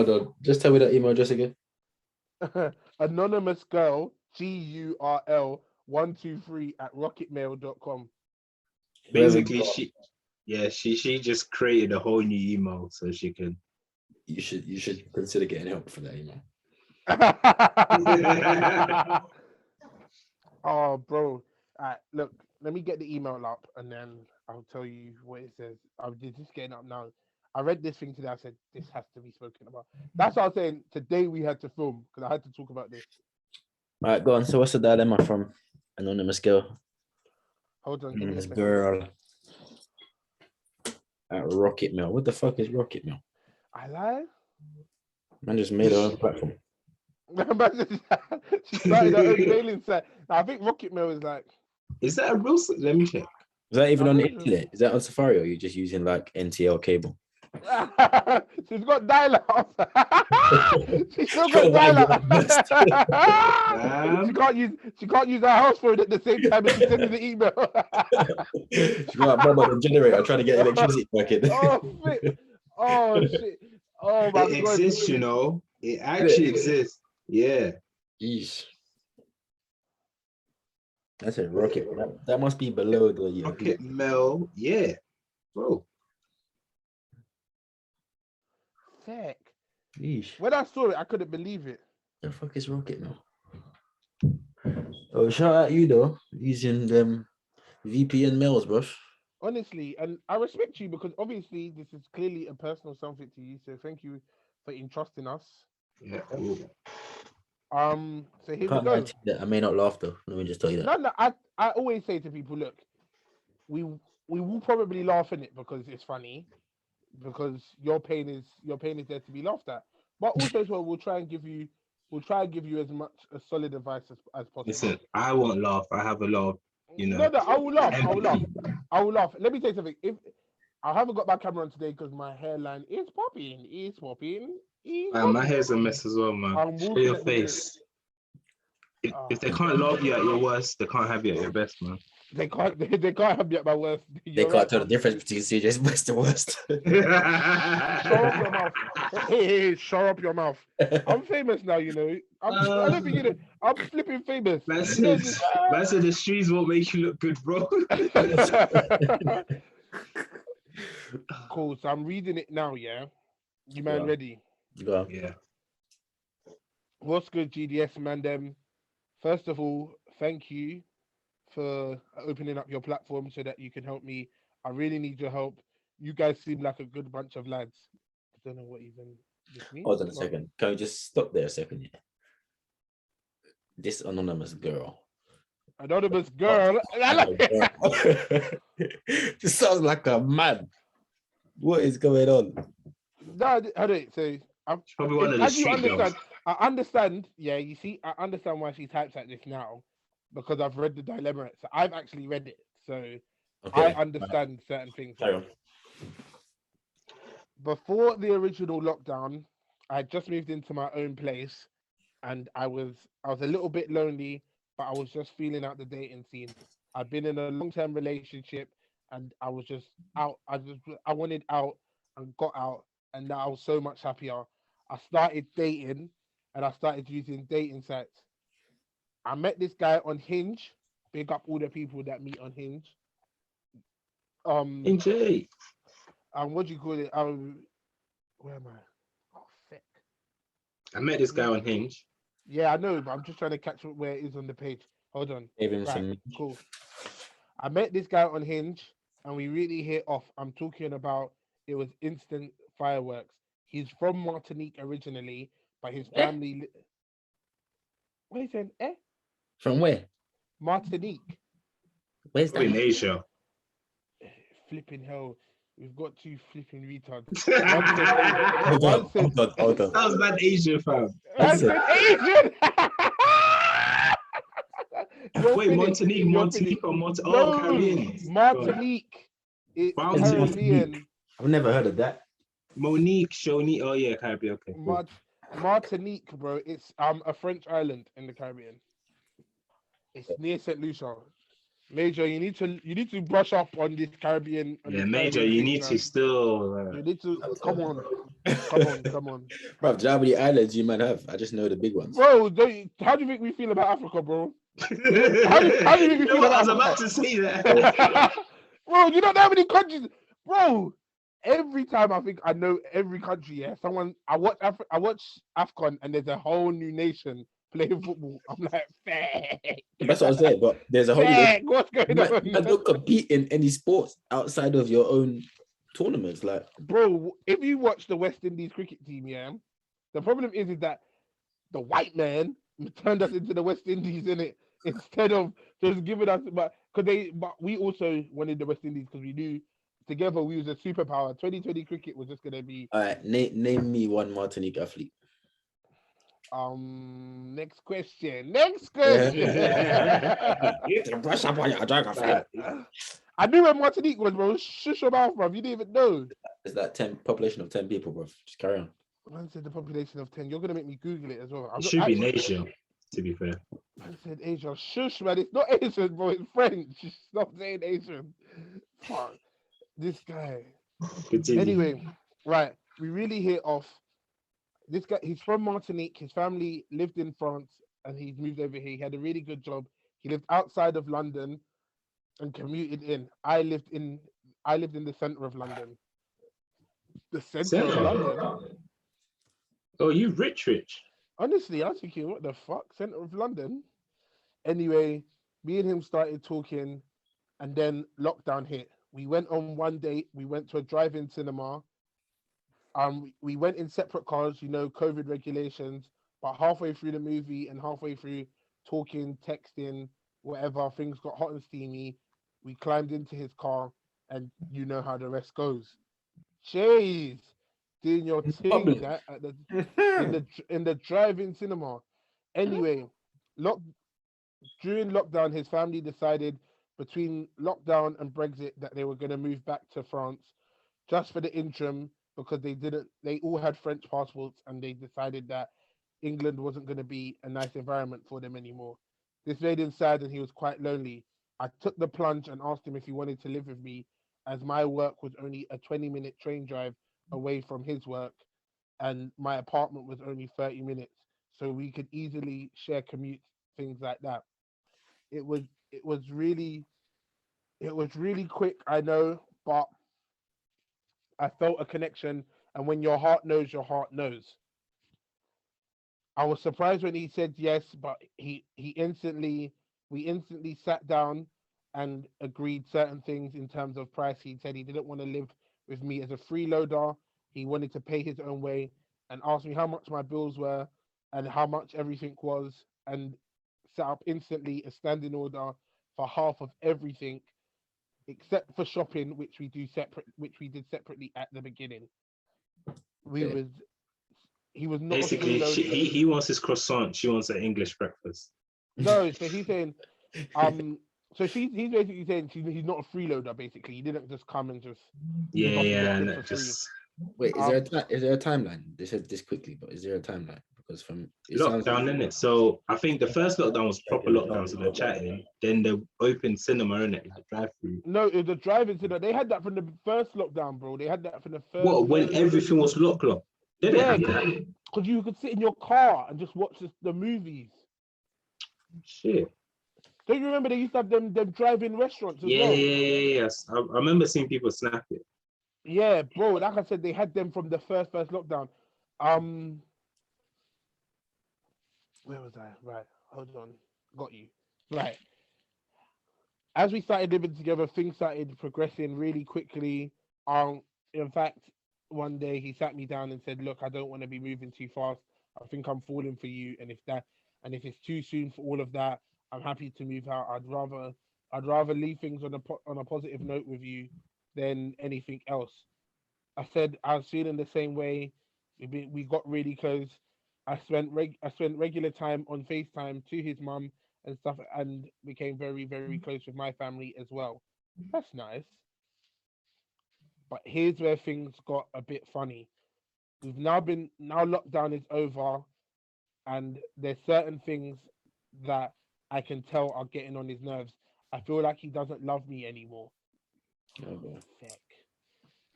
on. Just tell me that email address again. Anonymous girl GURL 123 at rocketmail.com. Basically, she just created a whole new email so she can. You should consider getting help for that email. Oh, bro. Look, let me get the email up and then I'll tell you what it says. I'm just getting up now. I read this thing today. I said this has to be spoken about. That's what I was saying. Today we had to film because I had to talk about this. All right, go on. So what's the dilemma from anonymous girl? Hold on, give me a Anonymous second. girl at Rocket Mill. What the fuck is Rocket Mill? I lie. Man just made her own platform. She started her own mailing site. I think Rocket Mail is like. Is that a real? Let me check. Is that even on the internet? Is that on Safari or are you just using like NTL cable? She's got dial-up. She's still got dial-up. She can't use her house phone at the same time as she's sending the email. She got a mobile generator trying to get electricity back in. Oh shit. Oh my god. It exists, you know. It actually exists. Yeah. Jeez. That's a rocket. That must be below the Rocket Mail. Yeah. Bro. Sick. Yeesh. When I saw it, I couldn't believe it. The fuck is Rocket Mail? Oh, shout out you though, using them VPN mails, bro. Honestly, and I respect you because obviously this is clearly a personal something to you. So thank you for entrusting us. Yeah. So here we go. I may not laugh though. Let me just tell you that. No, I always say to people, look, we will probably laugh in it because it's funny, because your pain is there to be laughed at. But also as well, we'll try and give you as much a solid advice as possible. Listen, I won't laugh. I have a lot of, No, I will laugh. Let me tell you something. If I haven't got my camera on today because my hairline is popping. My hair's a mess as well, man. Show your face. If they can't laugh you at your worst, they can't have you at your best, man. They can't have me at my worst. They can't tell the difference between CJ's best and worst. Shut up your mouth. Hey, shut up your mouth. I'm famous now, you know. I don't think you know. I'm flipping famous. Man said the streets won't make you look good, bro. Cool. So I'm reading it now, yeah? You man ready? Yeah. What's good, GDS man? First of all, thank you for opening up your platform so that you can help me. I really need your help. You guys seem like a good bunch of lads. I don't know what even this means. Hold on a second. Can we just stop there a second? Yeah. This anonymous girl. This sounds like a man. What is going on? No, I don't. So probably one of the street girls. I understand. Yeah, you see, I understand why she types like this now because I've read the dilemma. So I've actually read it, so I understand certain things. Before the original lockdown, I had just moved into my own place, and I was a little bit lonely, but I was just feeling out the dating scene. I've been in a long-term relationship, and I was just out. I wanted out and got out, and now I was so much happier. I started dating, and I started using dating sites. I met this guy on Hinge. Big up all the people that meet on Hinge. Hinge. What do you call it? Where am I? Oh, sick. I met this guy on Hinge. Yeah, I know, but I'm just trying to catch where it is on the page. Hold on. Right, cool. I met this guy on Hinge, and we really hit off. I'm talking about it was instant fireworks. He's from Martinique originally, but his family. What are you saying? From where? Martinique. Where's that? In Asia. Flipping hell. We've got two flipping retards. Hold on. That was bad Asian, fam. Asian! Wait, Martinique or Martinique? Oh, Caribbean. Martinique. It's Caribbean. I've never heard of that. Shoni. Oh yeah, Caribbean. Okay. Cool. Martinique, bro. It's a French island in the Caribbean. It's near St. Lucia. Major, you need to brush up on this Caribbean. Major, you need to still. You need to come on. Bro, do you know how many islands you might have? I just know the big ones. Bro, how do you think we feel about Africa, bro? How do you think we feel about Africa? I was about to say that. Bro, you don't know how many countries, bro. Every time I think I know every country, yeah. I watch AFCON and there's a whole new nation playing football. I'm like, fake. That's what I said. But there's a holiday. Fake. What's going You on? don't compete in any sports outside of your own tournaments. Like, bro, if you watch the West Indies cricket team, yeah, the problem is that the white man turned us into the West Indies, in it, instead of just giving us, but we also wanted the West Indies because we knew together we was a superpower. 2020 cricket was just gonna be. all right, name me one Martinique athlete. Next question. Next question. Brush up on your geography. I knew where Martinique was, bro. Shush your mouth, bro. You didn't even know. It's that 10 population of 10 people, bro. Just carry on. Man said the population of 10. You're gonna make me Google it as well. It should be Asia, to be fair. Man said Asia. Shush, man. It's not Asian, bro. It's French. Stop saying Asian. Fuck. This guy. Continue. Anyway, right. We really hit off. This guy, he's from Martinique. His family lived in France and he's moved over here. He had a really good job. He lived outside of London and commuted in. I lived in the center of London. The center of London. Oh, you rich. Honestly, I was thinking, what the fuck? Center of London? Anyway, me and him started talking and then lockdown hit. We went on one date. We went to a drive-in cinema. We went in separate cars, COVID regulations, but halfway through the movie and halfway through talking, texting, whatever, things got hot and steamy. We climbed into his car and you know how the rest goes. Jeez, doing your thing in the drive-in cinema. Anyway, during lockdown, his family decided between lockdown and Brexit that they were going to move back to France just for the interim, because they all had French passports and they decided that England wasn't going to be a nice environment for them anymore. This made him sad and he was quite lonely. I took the plunge and asked him if he wanted to live with me, as my work was only a 20-minute train drive away from his work and my apartment was only 30 minutes. So we could easily share commutes, things like that. It was really quick, I know, but I felt a connection, and when your heart knows, your heart knows. I was surprised when he said yes, but we instantly sat down and agreed certain things in terms of price. He said he didn't want to live with me as a freeloader. He wanted to pay his own way and asked me how much my bills were and how much everything was, and set up instantly a standing order for half of everything except for shopping, which we did separately at the beginning. He was not basically he wants his croissant, she wants an English breakfast. No, so he's saying so he's basically saying he's not a freeloader. Basically, he didn't just come and just just wait. Is there a timeline? They said this quickly, but is there a timeline? Because from lockdown, isn't it? So I think the first lockdown was proper lockdown, so they're chatting. Then the open cinema, innit, like drive-through. No, it was a drive-in cinema. They had that from the first lockdown, bro. They had that from the first. What, when everything was locked? Yeah, because you could sit in your car and just watch the movies. Shit. Don't you remember they used to have them drive-in restaurants as well? Yes. I remember seeing people snap it. Yeah, bro. Like I said, they had them from the first lockdown. Where was I? Right. Hold on. Got you. Right. As we started living together, things started progressing really quickly. In fact, one day he sat me down and said, "Look, I don't want to be moving too fast. I think I'm falling for you, and if it's too soon for all of that, I'm happy to move out. I'd rather leave things on a positive note with you than anything else." I said I was feeling the same way. We got really close. I spent regular time on FaceTime to his mum and stuff, and became very, very close with my family as well. That's nice. But here's where things got a bit funny. Now lockdown is over, and there's certain things that I can tell are getting on his nerves. I feel like he doesn't love me anymore. Okay.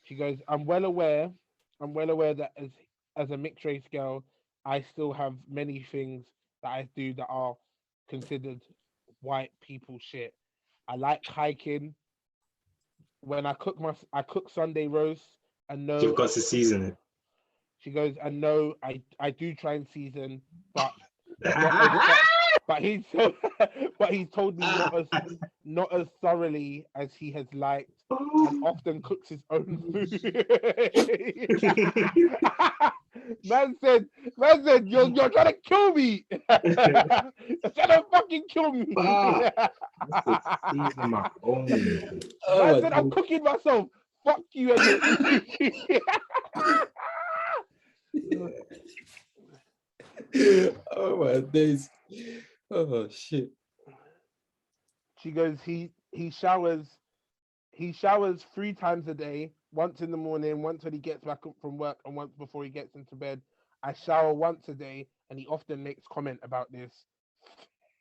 She goes, I'm well aware that as a mixed race girl, I still have many things that I do that are considered white people shit. I like hiking. When I cook Sunday roast, and no, you've got to season it. She goes, I know I do try and season, but but he's told me not as thoroughly as he has liked, and often cooks his own food. Man said, you're trying to kill me. You're trying to fucking kill me. Man said, I'm cooking myself. Fuck you and Oh my days. Oh shit. She goes, he showers 3 times a day, once in the morning, once when he gets back up from work, and once before he gets into bed. I shower once a day, and he often makes comment about this.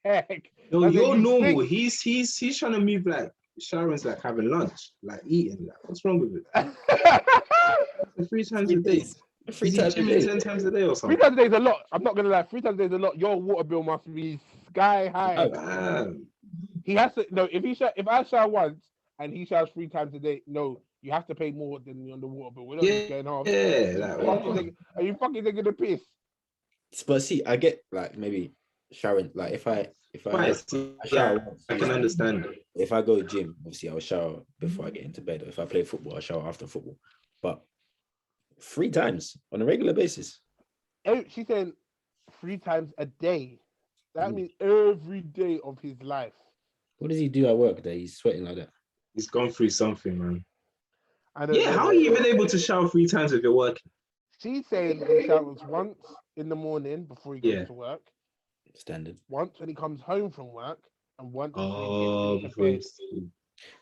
Heck. No, you're normal. He's trying to move like showering's like having lunch, like eating. Like, what's wrong with it? 3 times a day. 3 times a day. 10 times a day or something. 3 times a day is a lot. I'm not gonna lie. 3 times a day is a lot. Your water bill must be sky high. He has to. No, if I shower once and he showers 3 times a day, no, you have to pay more than on the water bill. We're not just going half. Yeah. Are you fucking taking the piss? But see, I get like maybe showering. Like if I shower, I can understand. If I go gym, obviously I'll shower before I get into bed. Or if I play football, I'll shower after football. But 3 times on a regular basis. She said 3 times a day. That means every day of his life. What does he do at work that he's sweating like that? He's gone through something, man. Yeah, how are you even able to shower 3 times if you're working? She's saying he showers once in the morning before he goes to work. Standard. Once when he comes home from work, and once before he gets to bed.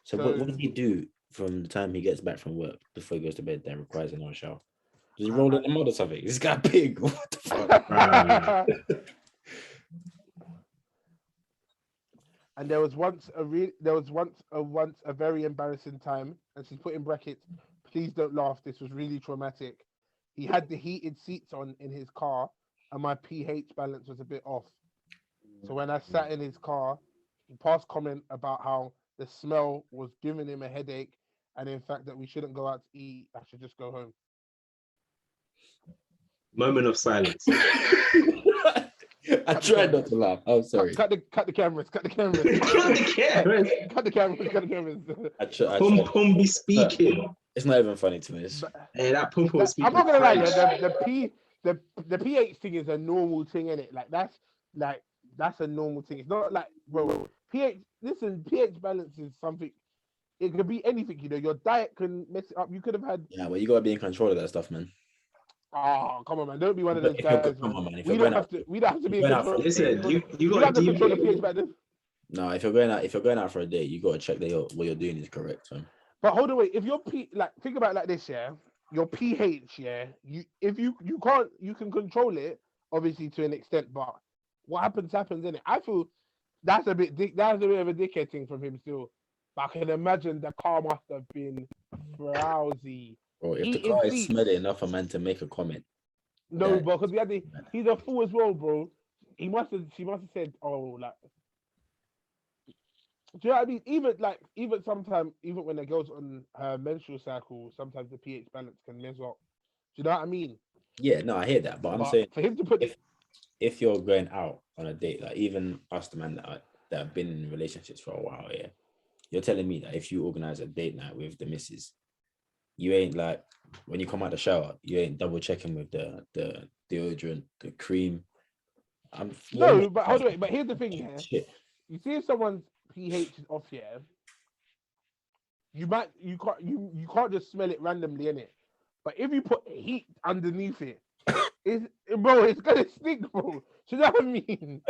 So what does he do from the time he gets back from work before he goes to bed that requires another shower? Does he roll in the mud or something? This guy big. What the fuck? And there was once a very embarrassing time, and she's put in brackets, please don't laugh, this was really traumatic. He had the heated seats on in his car, and my pH balance was a bit off. So when I sat in his car, he passed comment about how the smell was giving him a headache, and in fact that we shouldn't go out to eat, I should just go home. Moment of silence. I tried not to laugh. I'm sorry. Cut the cameras. Cut the cameras. Cut the cameras. Pum Pum be speaking. It's not even funny to me. Hey, that Pum Pum speaking. I'm not gonna lie, the pH thing is a normal thing, innit? That's a normal thing. It's not like, bro, pH balance is something. It could be anything, your diet can mess it up. You could have had. Yeah, well, you gotta be in control of that stuff, man. Oh, come on, man! Don't be one of those guys. Come on, man. We don't have to be in control. Listen, you got to control the pH back then. No, if you're going out for a date, you gotta check that what you're doing is correct, man. But hold on, wait. If your think about it like this, yeah. Your pH, yeah. You can control it, obviously to an extent, but what happens, innit? I feel that's a bit of a dickhead thing from him still. But I can imagine the car must have been frowsy. Or if the car is smelly enough for man to make a comment. No, but because he's a fool as well, bro. She must have said, oh, like, do you know what I mean? Even sometimes, even when a girl's on her menstrual cycle, sometimes the pH balance can mess up. Do you know what I mean? Yeah, no, I hear that, but I'm saying for him to put if you're going out on a date, like even us, the man that have been in relationships for a while, yeah, you're telling me that if you organize a date night with the missus, you ain't like when you come out the shower, you ain't double checking with the deodorant, the cream. No, but hold on, but here's the thing, yeah. Shit. You see if someone's pH is off, yeah, you can't just smell it randomly, innit? But if you put heat underneath it, it's gonna stink, bro. Do you know what I mean?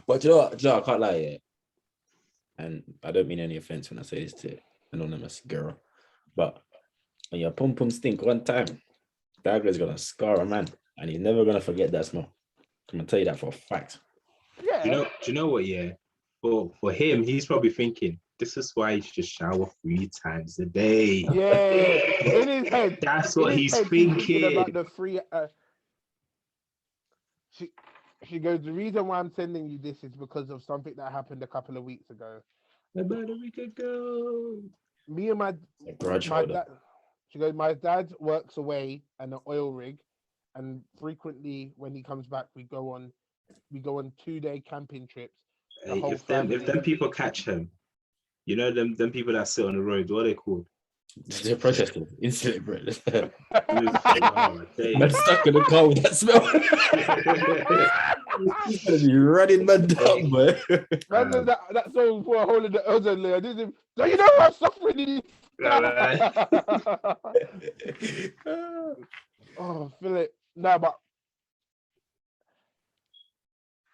But you know what, I can't lie, yeah. And I don't mean any offense when I say this to an anonymous girl, but when your pum pum stink one time, that girl's gonna scar a man, and he's never gonna forget that smell. I'm gonna tell you that for a fact. Yeah. Do you know what? Yeah. For him, he's probably thinking, this is why you should shower 3 times a day. Yeah. In his head. That's what he's thinking. About the free. She goes, the reason why I'm sending you this is because of something that happened a couple of weeks ago. About a week ago. Me and my dad. She goes, my dad works away in an oil rig, and frequently when he comes back, we go on We go on 2-day camping trips. The Hey, whole if them family. people catch him, you know them people that sit on the road, what are they called? They're protesting. Instantly, bro. Oh, Man stuck in the car with that smell. He's gonna be running man down, man. Man, that song for a hole in the ozone layer. This is, do you know I'm suffering in this? Oh, Philip. No, but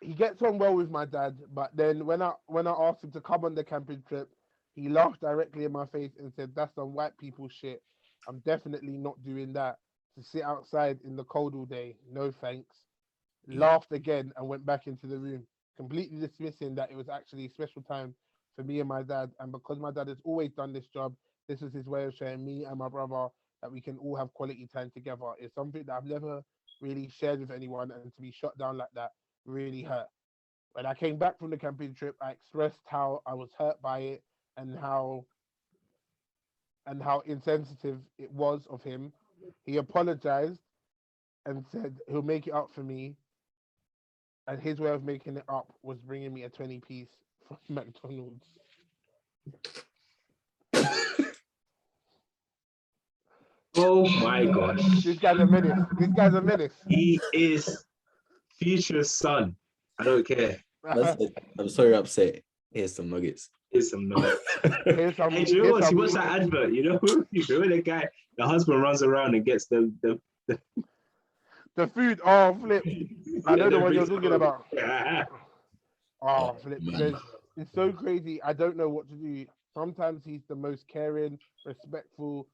he gets on well with my dad. But then when I asked him to come on the camping trip, he laughed directly in my face and said, "That's some white people shit. I'm definitely not doing that. To sit outside in the cold all day, no thanks." Laughed again and went back into the room, completely dismissing that it was actually a special time for me and my dad. And because my dad has always done this job, this was his way of showing me and my brother that we can all have quality time together. It's something that I've never really shared with anyone, and to be shut down like that really hurt. When I came back from the camping trip, I expressed how I was hurt by it and how insensitive it was of him. He apologized and said he'll make it up for me, and his way of making it up was bringing me a 20-piece from McDonald's. Oh my gosh. This guy's a menace. This guy's a menace. He is Future's son. I don't care. I'm sorry, you're upset. Here's some nuggets. Here's some nuggets. Here's some, Hey, do you know here's what? some- You watch that advert, you know? You know the guy, the husband runs around and gets the food. Oh, Flip. I know the one you're talking about. Yeah. Oh, Flip. Man. It's so crazy. I don't know what to do. Sometimes he's the most caring, respectful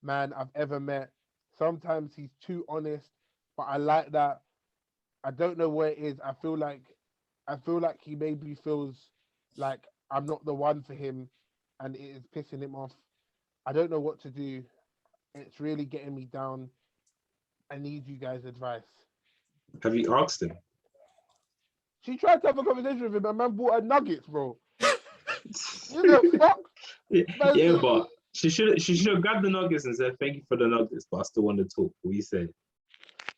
man I've ever met. Sometimes he's too honest, but I like that. I don't know where it is. I feel like he maybe feels like I'm not the one for him, and it is pissing him off. I don't know what to do. It's really getting me down. I need you guys' advice. Have you asked him? She tried to have a conversation with him, and man bought her nuggets, bro. You the fuck? Yeah, but she should have grabbed the nuggets and said thank you for the nuggets, but I still want to talk. What you say?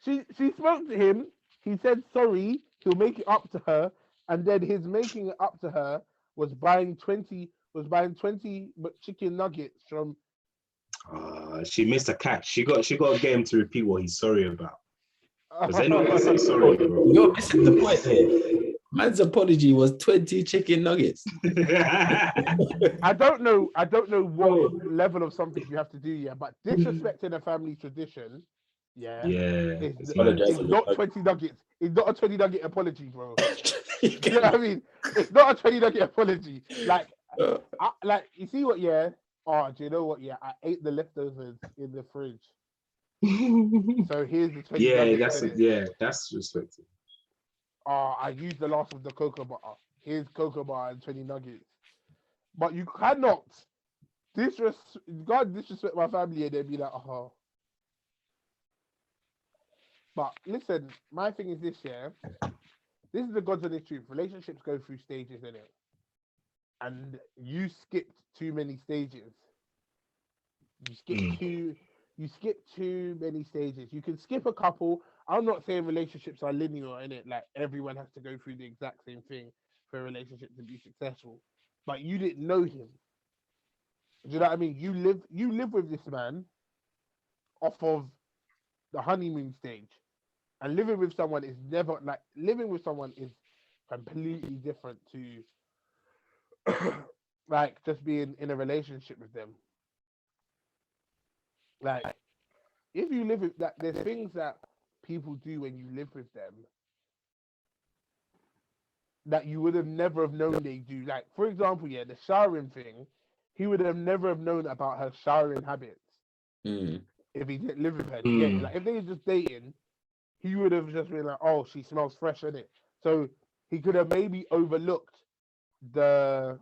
She spoke to him. He said sorry. He'll make it up to her, and then his making it up to her was buying 20 chicken nuggets from. She missed a catch. She got to get him to repeat what he's sorry about. Because they're not gonna say sorry, bro. You're missing the point here. Man's apology was 20 chicken nuggets. I don't know what level of something you have to do, yeah, but disrespecting a family tradition, yeah, it's not 20 nuggets. It's not a 20 nugget apology, bro. You know what I mean? It's not a 20 nugget apology. Like, you see what? Yeah. Oh, do you know what? Yeah, I ate the leftovers in the fridge. So here's the 20 nuggets. That's respectful. Oh, I used the last of the cocoa butter. Here's cocoa butter and 20 nuggets. But you cannot disrespect my family and then be like, oh. But listen, my thing is this, yeah. This is the God's honest truth. Relationships go through stages, innit? And you skipped too many stages. You skip too many stages. You can skip a couple. I'm not saying relationships are linear, in it. Like everyone has to go through the exact same thing for a relationship to be successful. But you didn't know him. Do you know what I mean? You live with this man off of the honeymoon stage, and living with someone is never like living with someone is completely different to like just being in a relationship with them. Like if you live with that, there's things that people do when you live with them that you would have never have known they do. Like, for example, yeah, the showering thing, he would have never have known about her showering habits if he didn't live with her. Yeah, like if they were just dating, he would have just been like, oh, she smells fresh, innit? So he could have maybe overlooked the,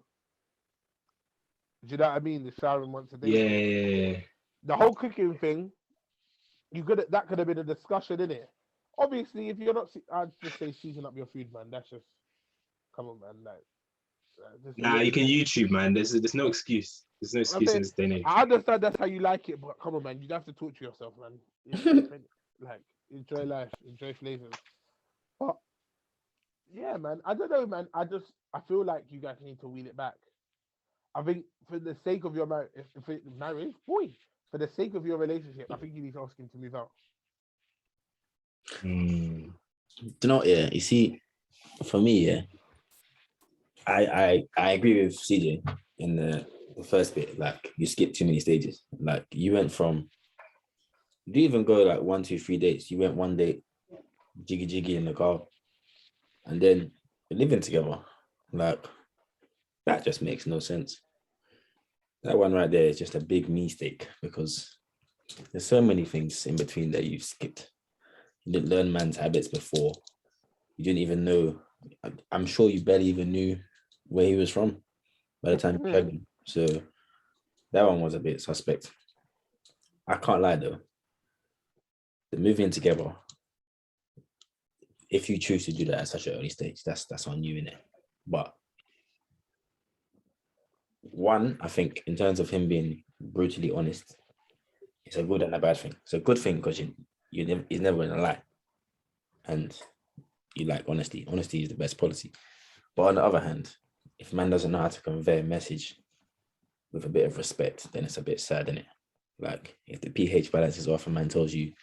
do you know what I mean? The showering once a day. Yeah. The whole cooking thing, that could have been a discussion, innit? Obviously, if you're not, I'd just say season up your food, man. That's just, come on, man. Like, you can YouTube, man. There's no excuse. There's no excuse in this day and age. I understand that's how you like it, but come on, man. You'd have to talk to yourself, man. Like, enjoy life, enjoy flavors. But Yeah, man. I don't know, man. I feel like you guys need to wheel it back. I think for the sake of your marriage, boy, for the sake of your relationship, I think you need to ask him to move out. Do you know? Yeah, you see, for me, yeah, I agree with CJ in the first bit. Like you skipped too many stages. Like you went from you didn't even go like 1, 2, 3 dates. You went one date, jiggy jiggy in the car, and then you're living together. Like that just makes no sense. That one right there is just a big mistake because there's so many things in between that you've skipped. You didn't learn man's habits before. You didn't even know. I'm sure you barely even knew where he was from by the time you had him. So that one was a bit suspect. I can't lie though. The moving together, if you choose to do that at such an early stage, that's on you, innit? But one, I think in terms of him being brutally honest, it's a good and a bad thing. It's a good thing because he's never gonna lie. And you like honesty. Honesty is the best policy. But on the other hand, if man doesn't know how to convey a message with a bit of respect, then it's a bit sad, isn't it? Like if the pH balance is off, a man tells you,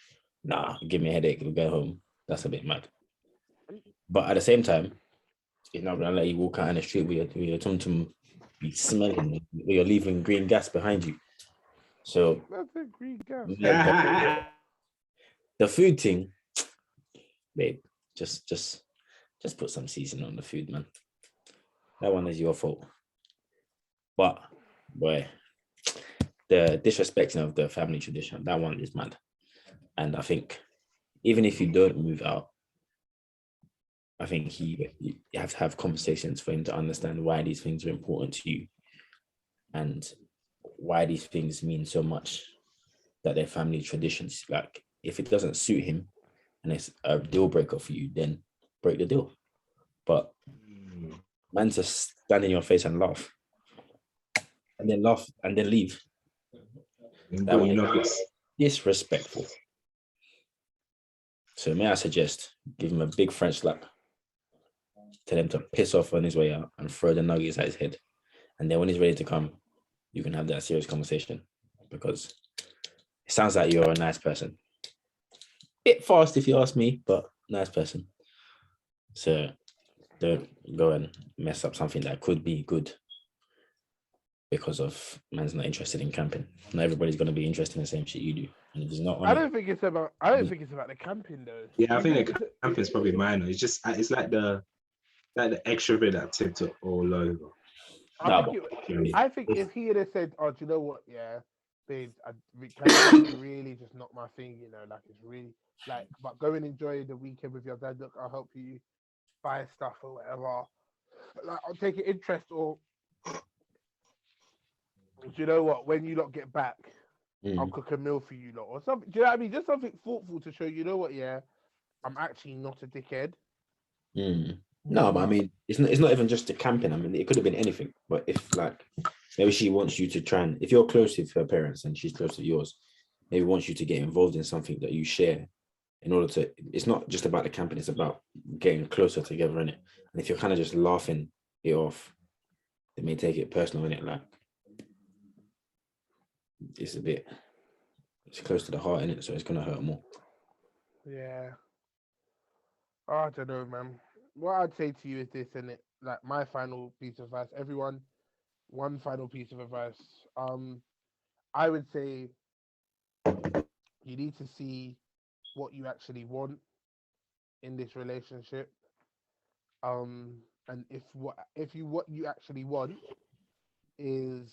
"Nah, give me a headache, we'll go home." That's a bit mad. But at the same time, he's not gonna let you walk out in the street with your tum be smelling, or you're leaving green gas behind you. So That's a green gas. the food thing, babe, just put some seasoning on the food, man. That one is your fault. But boy, the disrespecting of the family tradition, that one is mad. And I think even if you don't move out, I think you have to have conversations for him to understand why these things are important to you and why these things mean so much that they're family traditions. Like if it doesn't suit him and it's a deal breaker for you, then break the deal. But man, just stand in your face and laugh and then leave. That one is disrespectful. So may I suggest give him a big French slap, tell him to piss off on his way out and throw the nuggets at his head. And then when he's ready to come, you can have that serious conversation because it sounds like you're a nice person. Bit fast if you ask me, but nice person. So don't go and mess up something that could be good because of man's not interested in camping. Not everybody's going to be interested in the same shit you do. And if it's not on I don't think it's about the camping though. Yeah, I think the camping is probably minor. It's like the extra bit that tipped it all over. I think if he had said, "Oh, do you know what? Yeah, babes, camping is really just not my thing. You know, like it's really like, but go and enjoy the weekend with your dad. Look, I'll help you buy stuff or whatever. Like, I'll take an interest or." Do you know what? When you lot get back, I'll cook a meal for you lot or something. Do you know what I mean? Just something thoughtful to show you know what? Yeah, I'm actually not a dickhead. No, but I mean, it's not even just the camping. I mean, it could have been anything. But if like maybe she wants you to try and if you're close with her parents and she's close to yours, maybe wants you to get involved in something that you share in order to. It's not just about the camping. It's about getting closer together in it. And if you're kind of just laughing it off, they may take it personal in it. Like it's close to the heart in it, so it's gonna hurt more. Yeah. Oh, I don't know, man. What I'd say to you is this, and it like my final piece of advice. Everyone, one final piece of advice. I would say you need to see what you actually want in this relationship. And if what you actually want is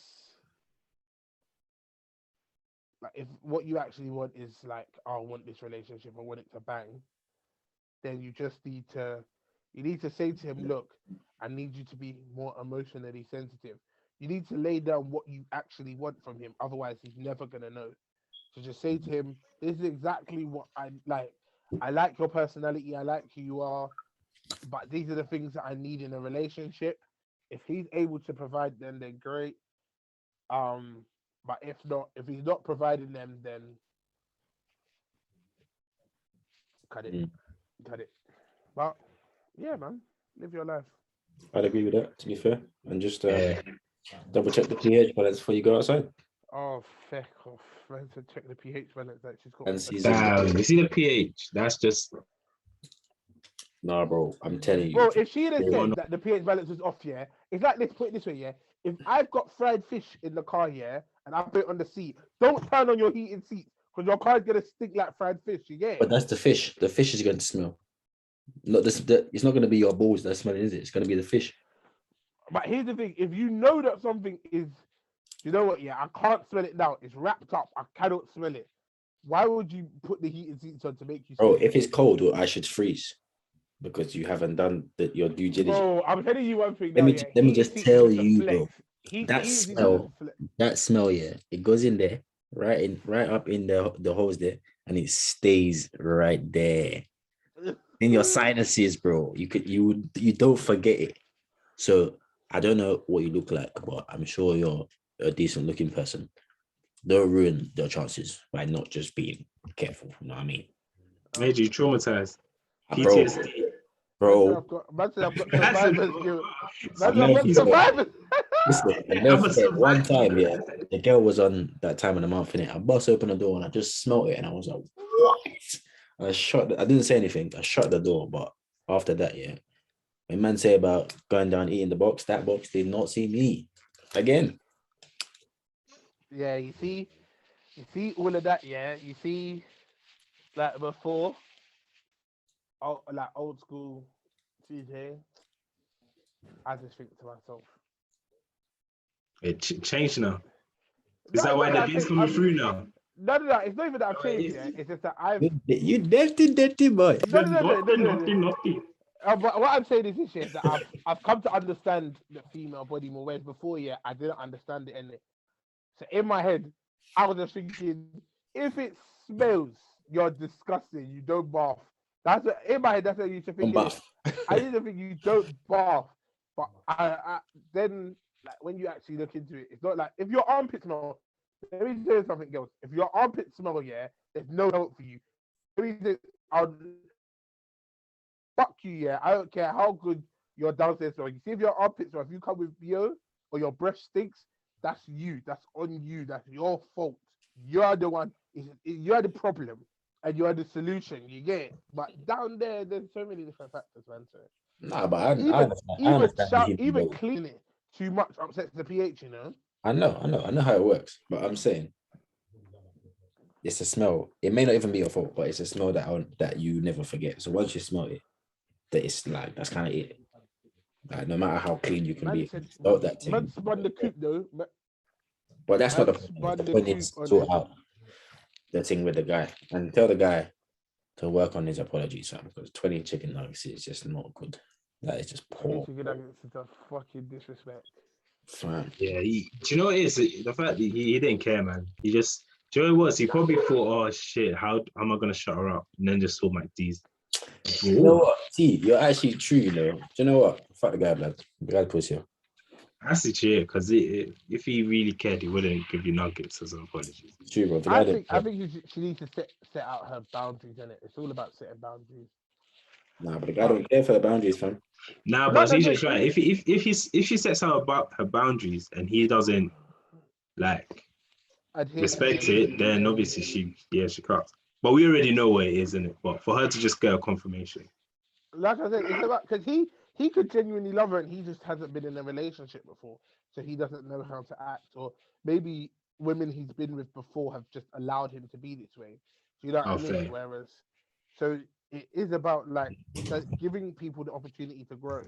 like if what you actually want is like, oh, I want this relationship, I want it to bang, then you need to say to him, look, I need you to be more emotionally sensitive. You need to lay down what you actually want from him. Otherwise, he's never gonna know. So just say to him, this is exactly what I like. I like your personality. I like who you are. But these are the things that I need in a relationship. If he's able to provide them, then great. Um, but if not, if he's not providing them, then cut it, cut it. But yeah, man. Live your life. I'd agree with that, to be fair. And just double check the pH balance before you go outside. Oh, feck off. Man said check the pH balance that she's got. And season. Damn, you see the pH? That's just. Nah, bro, I'm telling you. Bro, if she had said that the pH balance was off, yeah, it's like this. Put it this way, yeah. If I've got fried fish in the car, yeah, and I put it on the seat, don't turn on your heated seat because your car's gonna stink like fried fish. You get it? But that's the fish. The fish is going to smell. Not this. It's not going to be your balls that's smelling, is it? It's going to be the fish. But here's the thing: if you know that something is, you know what? Yeah, I can't smell it now. It's wrapped up. I cannot smell it. Why would you put the heated seats on to make you? Bro, if it's cold, well, I should freeze because you haven't done your due diligence. Bro, I'm telling you one thing. Let me just tell you, bro. That smell, yeah, it goes in there, right up in the hose there, and it stays right there in your sinuses, bro. You don't forget it. So I don't know what you look like, but I'm sure you're a decent looking person. Don't ruin your chances by not just being careful. You know what I mean? Made you traumatized. PTSD. Bro. I've got survivor's guilt. I've got survivor's. Listen, one time, yeah, the girl was on that time of the month, innit? I bust open the door and I just smelled it and I was like, what? I didn't say anything. I shut the door, but after that, yeah, when man say about going down eating the box, that box did not see me again. Yeah, you see all of that, yeah. You see, like before, like old school CJ, I just think to myself, it changed now. Is that why the beans coming through now? No, it's not even that I've changed, yeah. It's just that You dirty boy. Naughty. But what I'm saying is this, yeah, that I've come to understand the female body more, whereas before, yeah, I didn't understand it, innit? So in my head, I was just thinking, if it smells, you're disgusting. You don't bath. That's what, in my head. That's what you should think. I used to think you don't bath, but I then like when you actually look into it, it's not like if your armpits smell. Let me tell you something else. If your armpits smell, yeah, there's no help for you. I'll fuck you, yeah. I don't care how good your downstairs smell. You see, if your armpits smell, if you come with BO or your breath stinks, that's you. That's on you. That's your fault. You're the one. You're the problem, and you're the solution. You get it. But down there, there's so many different factors, man. So nah, but I understand. Even cleaning it too much upsets the pH. You know. I know how it works. But I'm saying it's a smell. It may not even be your fault, but it's a smell that you never forget. So once you smell it, that it's like that's kind of it. Like no matter how clean you can be, that thing. Man spun the coop though. But that's not the point. The point is to sort out the thing with the guy and tell the guy to work on his apology, Sam, because 20 chicken nuggets is just not good. That is just poor. Chicken nuggets is a fucking disrespect. Fine. Yeah, do you know what it is? The fact that he didn't care, man. He just, do you know what it was? He probably thought, oh shit, how am I gonna shut her up? And then just saw Mike D's. You know what? See, you're actually true, you know. Do you know what? Fuck the guy, blood. The guy pussy. That's the cheer, because if he really cared, he wouldn't give you nuggets as an apology. True, bro. I think she needs to set out her boundaries, innit? It's all about setting boundaries. Nah, but the guy don't care for the boundaries, fam. Nah, but he's just right. If she sets out about her boundaries and he doesn't like respect it, then obviously she can't. But we already know what it is, isn't it? But for her to just get a confirmation. Like I said, it's about because he could genuinely love her and he just hasn't been in a relationship before. So he doesn't know how to act. Or maybe women he's been with before have just allowed him to be this way. Do you know what I mean? Fair. Whereas, so it is about like giving people the opportunity to grow.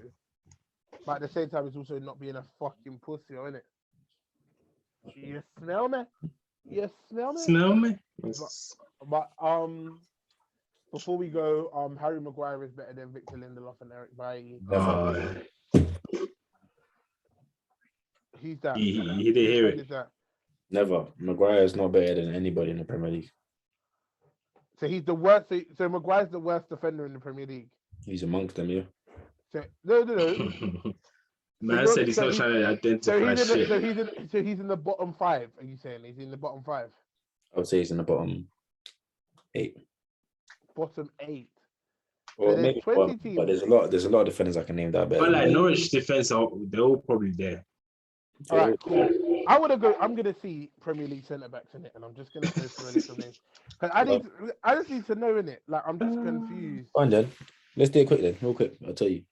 But at the same time, it's also not being a fucking pussy, isn't it? You smell me? You smell me? Smell me? But before we go, Harry Maguire is better than Victor Lindelof and Eric Bailly. He's that. He didn't hear it. Never. Maguire is not better than anybody in the Premier League. So he's the worst. So Maguire's the worst defender in the Premier League. He's amongst them, yeah. So no. Man said he's not trying to identify shit. So he's in the bottom 5. Are you saying he's in the bottom 5? I would say he's in the bottom 8. Bottom 8. Well, there's maybe 20 but teams. there's a lot of defenders I can name that are better. But than like him. Norwich defense, they're all probably there. All right, cool. I'm gonna see Premier League centre backs in it, and I'm just gonna go through a list of names. Cause I just need to know in it. Like I'm just confused. Fine, then. Let's do it quick then, real quick. I'll tell you.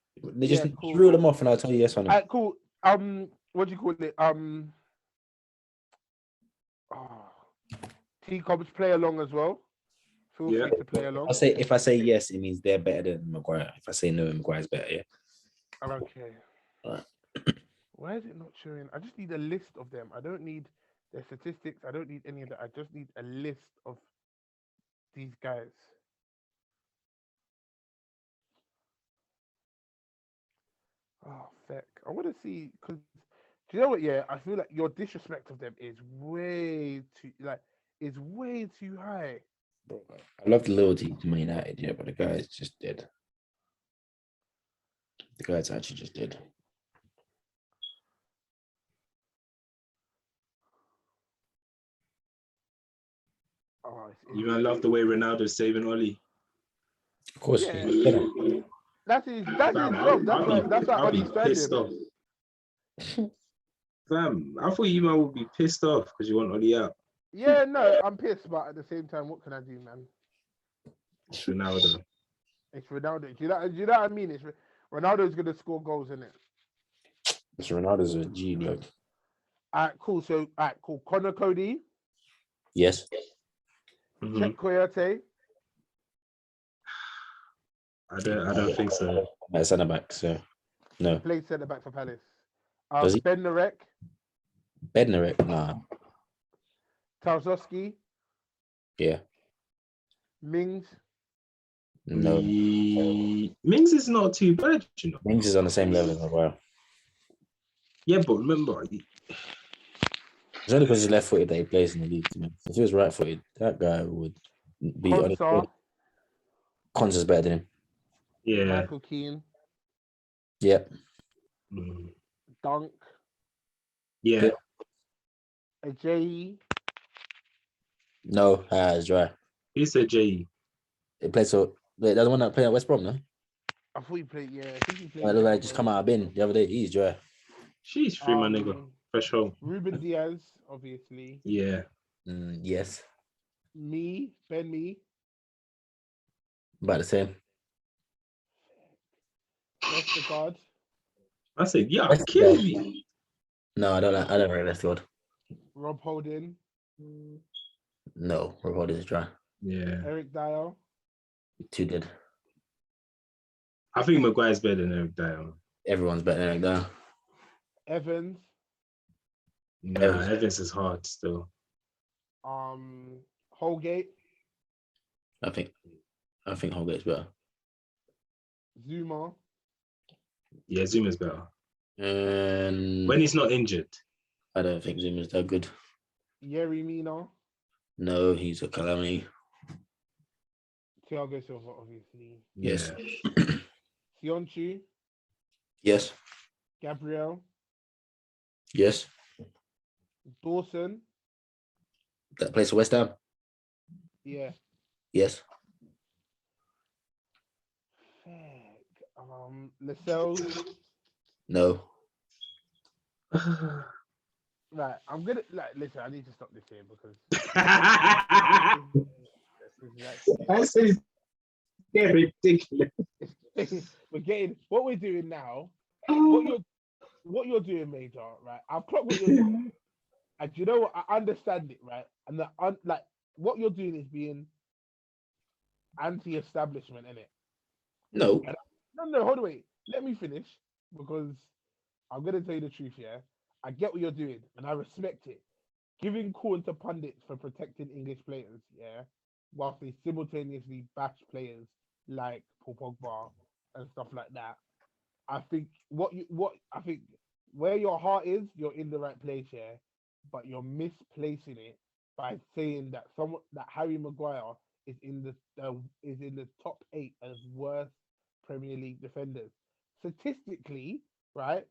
Just Cool. reel them off, and I'll tell you yes or no. All right, cool. What do you call it? T-Cobbs play along as well. Feel free to play along. If I say yes, it means they're better than Maguire. If I say no, Maguire's better. Yeah. Okay. All right. Why is it not showing? I just need a list of them. I don't need their statistics. I don't need any of that. I just need a list of these guys. Oh, feck. I want to see, because, do you know what, yeah? I feel like your disrespect of them is way too high. Bro, I love the loyalty to Man United, yeah, but the guy is just dead. The guy's actually just dead. Oh, You man love the way Ronaldo's saving Oli. Of course, yeah. yeah. That's his job. That's why Ollie's pissed off. Fam, I thought you man would be pissed off because you want Oli out. Yeah, no, I'm pissed, but at the same time, what can I do, man? It's Ronaldo. It's Ronaldo. Do you know what I mean? Ronaldo's gonna score goals, isn't it? Mr. Ronaldo's a G, look. Cool. So, cool. Connor Cody, Yes. Czech Coyote. I don't think so. At centre back, so no. Played centre back for Palace. Does he? Ben Narek, Bednarek, nah. Tarkowski, Yeah. Mings. No. Mings is not too bad, you know. Mings is on the same level as Maguire. Yeah, but remember, It's only because he's left-footed that he plays in the league. If he was right-footed, that guy would be on his Konsa, Cons is better than him. yeah. Michael Keane, Yep. Dunk, Yeah. Ajayi. No, it's dry. He said J. He played so. Wait, that's the one that played at West Brom, no? I thought he played. Yeah, I think he played. I look like just come out of bin the other day. He's dry. She's free, my nigga. Fresh home. Ruben Diaz, obviously. Yeah. Yes. Ben Me. About the same. Westergaard. I said, yeah, Westergaard. kill me. No, I don't rate Westwood. Rob Holding. No, Rob is dry. Yeah. Eric Dyer. Too good. I think Maguire's better than Eric Dyer. Everyone's better than Eric Dyer. Evans. Nah, Evans is hard still. Holgate. I think Holgate's better. Zuma. Yeah, Zuma's better. And When he's not injured. I don't think Zuma's that good. Yerry Mina. No, he's a calamity. Thiago Silva, obviously. Yes. Sionchu. Yes. Gabriel. Yes. Dawson. That plays for West Ham. Yeah. Yes. Lascelles. No. Right, I'm gonna listen. I need to stop this here because I said it's getting ridiculous. what we're doing now. What you're doing, Major. Right, I've clocked what you're doing, and you know what? I understand it, right? And what you're doing is being anti-establishment, innit? No. No, hold on, wait. Let me finish because I'm gonna tell you the truth, yeah. I get what you're doing and I respect it. Giving corn to pundits for protecting English players, yeah, whilst they simultaneously bash players like Paul Pogba and stuff like that. I think where your heart is, you're in the right place, yeah. But you're misplacing it by saying that Harry Maguire is in the top 8 as worst Premier League defenders. Statistically, right?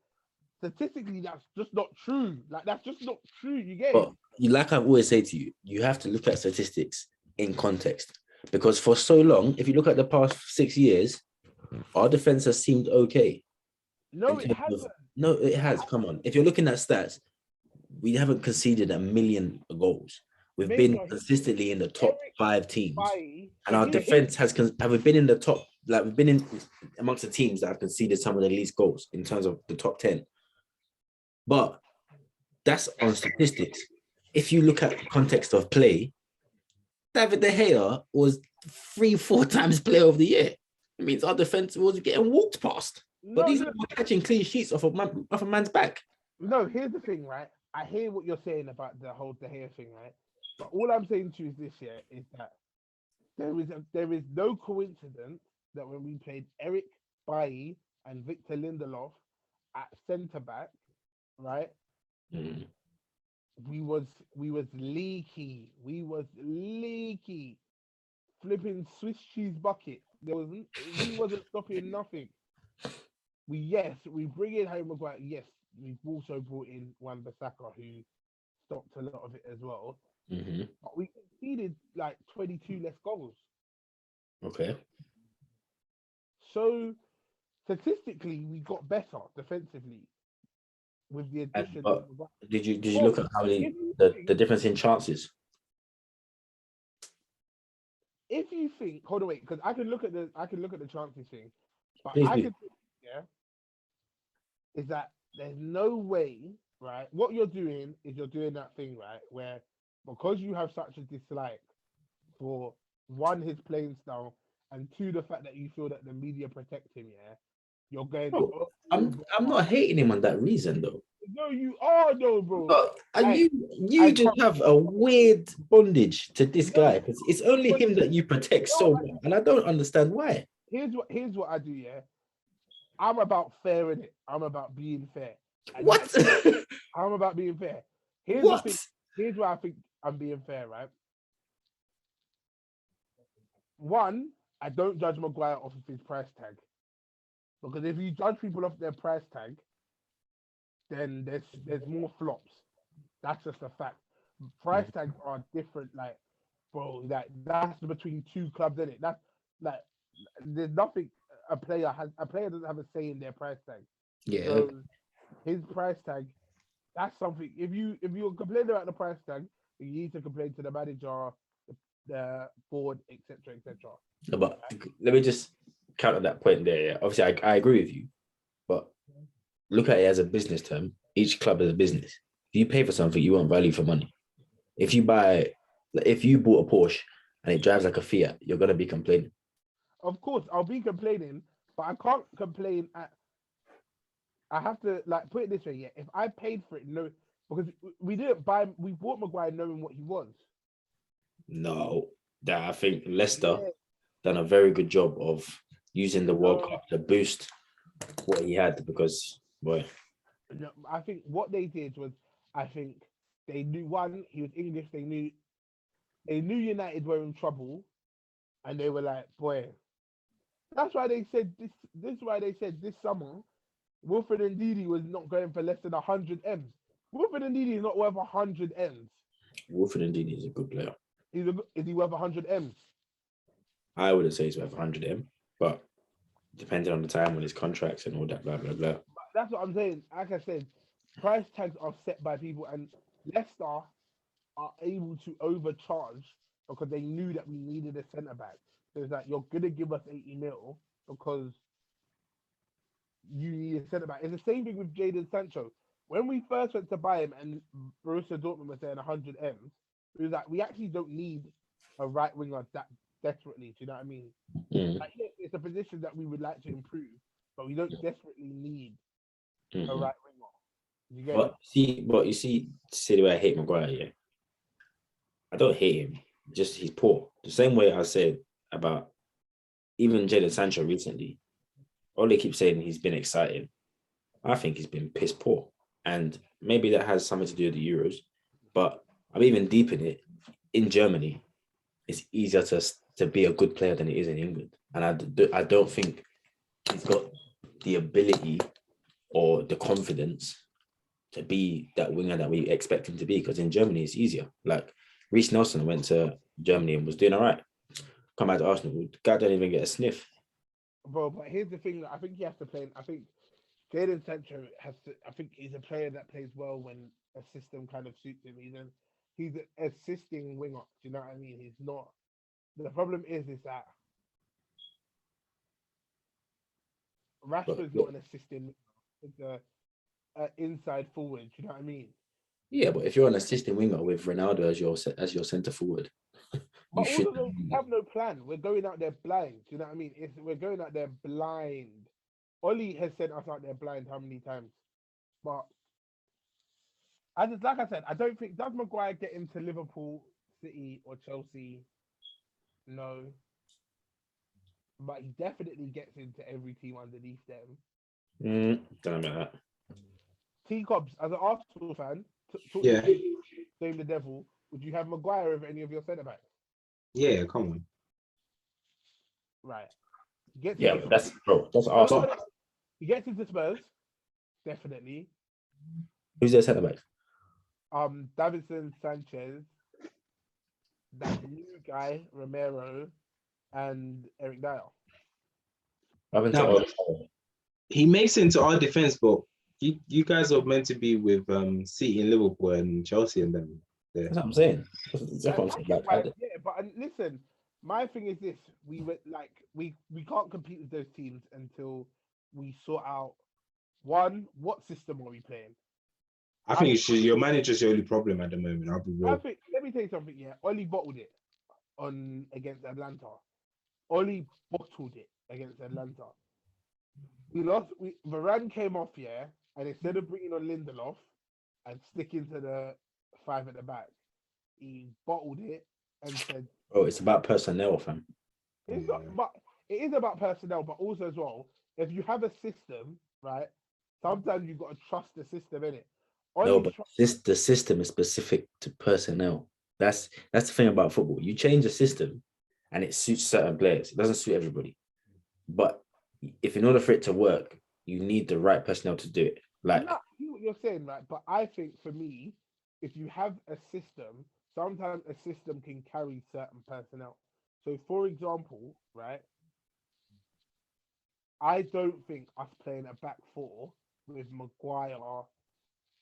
Statistically, that's just not true. Like, that's just not true. You get it? But like I always say to you, you have to look at statistics in context. Because for so long, if you look at the past 6 years, our defense has seemed okay. No, it hasn't. No, it has. Come on. If you're looking at stats, we haven't conceded 1,000,000 goals. We've been consistently in the top 5 teams, and our defense have we been in the top? Like we've been in amongst the teams that have conceded some of the least goals in terms of the top 10. But that's on statistics. If you look at the context of play, David De Gea was 3-4 times player of the year. It means our defense was getting walked past. But these are catching clean sheets off a man's back. No, here's the thing, right? I hear what you're saying about the whole De Gea thing, right? But all I'm saying to you is this year is that there is no coincidence that when we played Eric Bailly and Victor Lindelof at centre back, right? Mm. We was leaky. We was leaky. Flipping Swiss cheese bucket. We wasn't stopping nothing. We bring in Harry Maguire. Yes, we've also brought in Wan-Bissaka who stopped a lot of it as well. Mm-hmm. But we conceded like 22 less goals. Okay. So statistically, we got better defensively with the addition. Did you look at how the difference in chances? If you think, hold on, wait, because I can look at the chances thing, but Please I do. can, is that there's no way, right? What you're doing is you're doing that thing, right, where because you have such a dislike for one, his playing style, and two, the fact that you feel that the media protect him, you're going. Bro, I'm not hating him on that reason though. No, you are though, bro. But you just have a weird bondage to this guy because it's only him that you protect so much, and I don't understand why. Here's what I do, I'm about fair in it. I'm about being fair. What? I'm about being fair. Here's what? The thing. Here's why I think I'm being fair, right? One, I don't judge Maguire off of his price tag. Because if you judge people off their price tag, then there's more flops. That's just a fact. Price tags are different, like, bro, that's between two clubs, in it. That's like there's nothing a player doesn't have a say in their price tag. Yeah. So his price tag, that's something. If you're complaining about the price tag, you need to complain to the manager, the board, etc., etc. No, but let me just counter that point there. Yeah, obviously I agree with you, but look at it as a business term. Each club is a business. If you pay for something, you want value for money. If you bought a Porsche and it drives like a Fiat, you're gonna be complaining. Of course, I'll be complaining, but I can't complain I have to put it this way, if I paid for it, no, because we bought Maguire knowing what he was. No, that I think Leicester done a very good job of using the World Cup to boost what he had because, boy. No, I think what they did was, I think they knew, one, he was English, they knew United were in trouble, and they were like, boy, that's why they said this summer, Wilfred Ndidi was not going for less than 100 M's. Wilfred Ndidi is not worth 100 M's. Wilfred Ndidi is a good player. Is he worth 100 M's? I wouldn't say he's worth 100 M, but depending on the time on his contracts and all that, blah, blah, blah. But that's what I'm saying. Like I said, price tags are set by people, and Leicester are able to overcharge because they knew that we needed a centre back. So it's like, you're gonna give us 80 mil because you need a centre back. It's the same thing with Jadon Sancho. When we first went to buy him and Borussia Dortmund was saying 100 M's, it was like, we actually don't need a right winger that desperately. Do you know what I mean? Like, it's a position that we would like to improve, but we don't desperately need a right winger. You get but you see the way I hate Maguire, yeah. I don't hate him, just he's poor. The same way I said about even Jadon Sancho recently. All they keep saying he's been exciting. I think he's been piss poor. And maybe that has something to do with the Euros. But I'm even deep in it. In Germany, it's easier to be a good player than it is in England. And I don't think he's got the ability or the confidence to be that winger that we expect him to be. Because in Germany, it's easier. Like, Reece Nelson went to Germany and was doing all right. come out to Arsenal. The guy don't even get a sniff. Bro, but here's the thing that I think he has to play. I think Jadon Sancho has to. I think he's a player that plays well when a system kind of suits him. He's an assisting winger. Do you know what I mean? He's not. The problem is that Rashford's not an assisting. It's a inside forward. Do you know what I mean? Yeah, but if you're an assisting winger with Ronaldo as your centre forward, but all of them have no plan. We're going out there blind. Do you know what I mean? We're going out there blind. Oli has sent us out there blind how many times? But like I said, I don't think does Maguire get into Liverpool, City, or Chelsea? No. But he definitely gets into every team underneath them. Don't know about that. T-Cobbs, as an Arsenal fan, blame the devil. Would you have Maguire over any of your centre backs? Yeah, come on. Right. That's Arsenal. He gets into Spurs, definitely. Who's their centre back? Davinson Sanchez, that new guy, Romero, and Eric Dyer. He makes it into our defense, but you guys are meant to be with City and Liverpool and Chelsea and them. That's what I'm saying. But listen, my thing is this: we can't compete with those teams until we sort out one, what system are we playing? I think your manager's the only problem at the moment. I'll be real. Let me tell you something. Yeah, Oli bottled it against Atlanta. Oli bottled it against Atlanta. We lost. Varane came off, yeah, and instead of bringing on Lindelof and sticking to the 5 at the back, he bottled it and said, "Oh, it's about personnel, fam." It's not, but it is about personnel, but also as well, if you have a system, right? Sometimes you've got to trust the system in it. No, but the system is specific to personnel. That's the thing about football. You change a system, and it suits certain players. It doesn't suit everybody. But if in order for it to work, you need the right personnel to do it. Like you know what you're saying, right? But I think for me, if you have a system, sometimes a system can carry certain personnel. So, for example, right? I don't think us playing a back 4 with Maguire,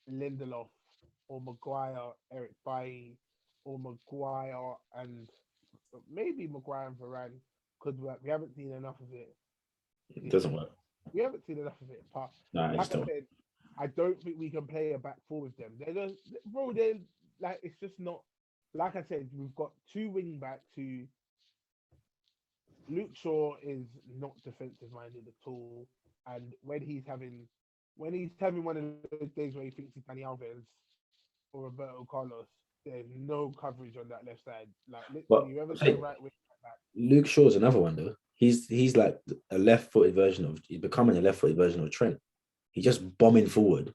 Lindelof, or Maguire, Eric Bailly, or Maguire and maybe Maguire and Varane could work. We haven't seen enough of it. It doesn't work. We haven't seen enough of it. But I don't think we can play a back 4 with them. They're like, it's just not. Like I said, we've got 2 wing backs who. Luke Shaw is not defensive minded at all, and when he's having one of those days where he thinks he's Dani Alves or Roberto Carlos, there's no coverage on that left side. Like literally, whoever's the right wing back. Luke Shaw's another one though. He's like a left-footed version of. He's becoming a left-footed version of Trent. He's just bombing forward,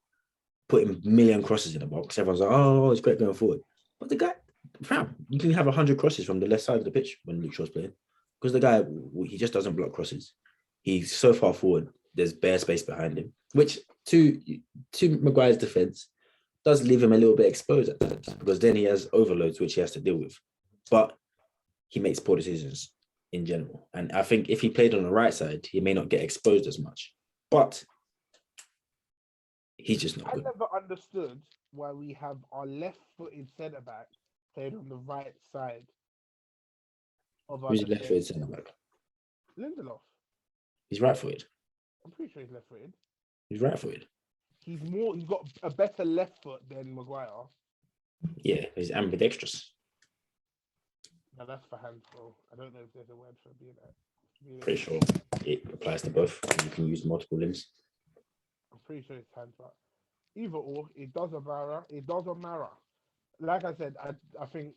putting a million crosses in the box. Everyone's like, "Oh, it's great going forward," but the guy, fam, you can have 100 crosses from the left side of the pitch when Luke Shaw's playing. Because the guy, he just doesn't block crosses. He's so far forward, there's bare space behind him, which to Maguire's defense does leave him a little bit exposed at times because then he has overloads which he has to deal with. But he makes poor decisions in general. And I think if he played on the right side, he may not get exposed as much. But he's just not good. I never understood why we have our left-footed centre-back played on the right side. Who's left-footed centre-back? Lindelof. He's right-footed. I'm pretty sure he's left-footed. He's right-footed. He's got a better left foot than Maguire. Yeah, he's ambidextrous. Now that's for hands, bro. I don't know if there's a word for being that. Pretty sure it applies to both. You can use multiple limbs. I'm pretty sure it's hands, but either or, it doesn't matter. Like I said, I think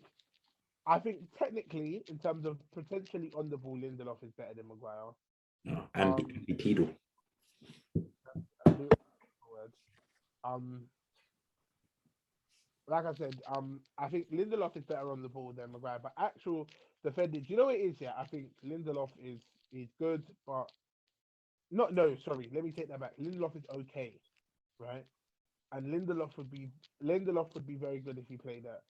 technically, in terms of potentially on the ball, Lindelof is better than Maguire. No, and bipedal. Like I said, I think Lindelof is better on the ball than Maguire. But actual defending, do you know what it is? Yeah, I think Lindelof is good, but sorry, let me take that back. Lindelof is okay, right? And Lindelof would be very good if he played at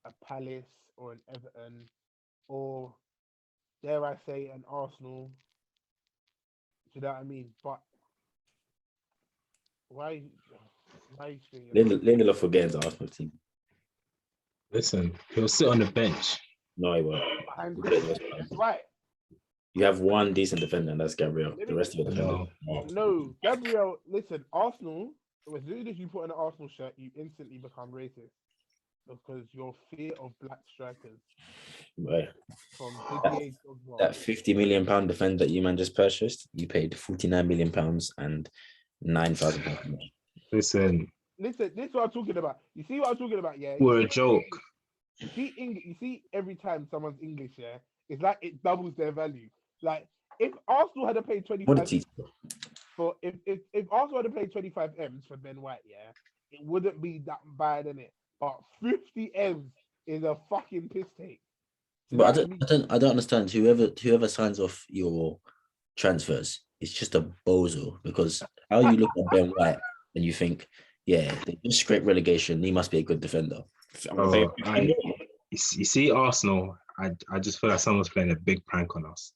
a Palace or an Everton or dare I say, an Arsenal. Do you know what I mean? But why? Why are you saying Lindelof will get into the Arsenal team. Listen, he'll sit on the bench. No, he won't. And He'll get those that's points. right. You have one decent defender, and that's Gabriel. Let The me- rest of your defenders. No, Gabriel. Listen, Arsenal. As soon as you put on an Arsenal shirt, you instantly become racist because your fear of black strikers Right. from Didier Drogba. That £50 million defender that you man just purchased, you paid £49 million and £9,000. Listen, This is what I'm talking about. You see what I'm talking about? Yeah. we're a joke. You see, every time someone's English, yeah, it's like it doubles their value. Like if Arsenal had to pay 25 for if Arsenal had to pay 25 M's for Ben White, yeah, it wouldn't be that bad, innit? But 50 M's is a fucking piss take. But I don't understand. Whoever signs off your transfers, it's just a bozo. Because how you look at Ben White and you think, yeah, they just scrape relegation. He must be a good defender. You see, Arsenal. I just feel like someone's playing a big prank on us.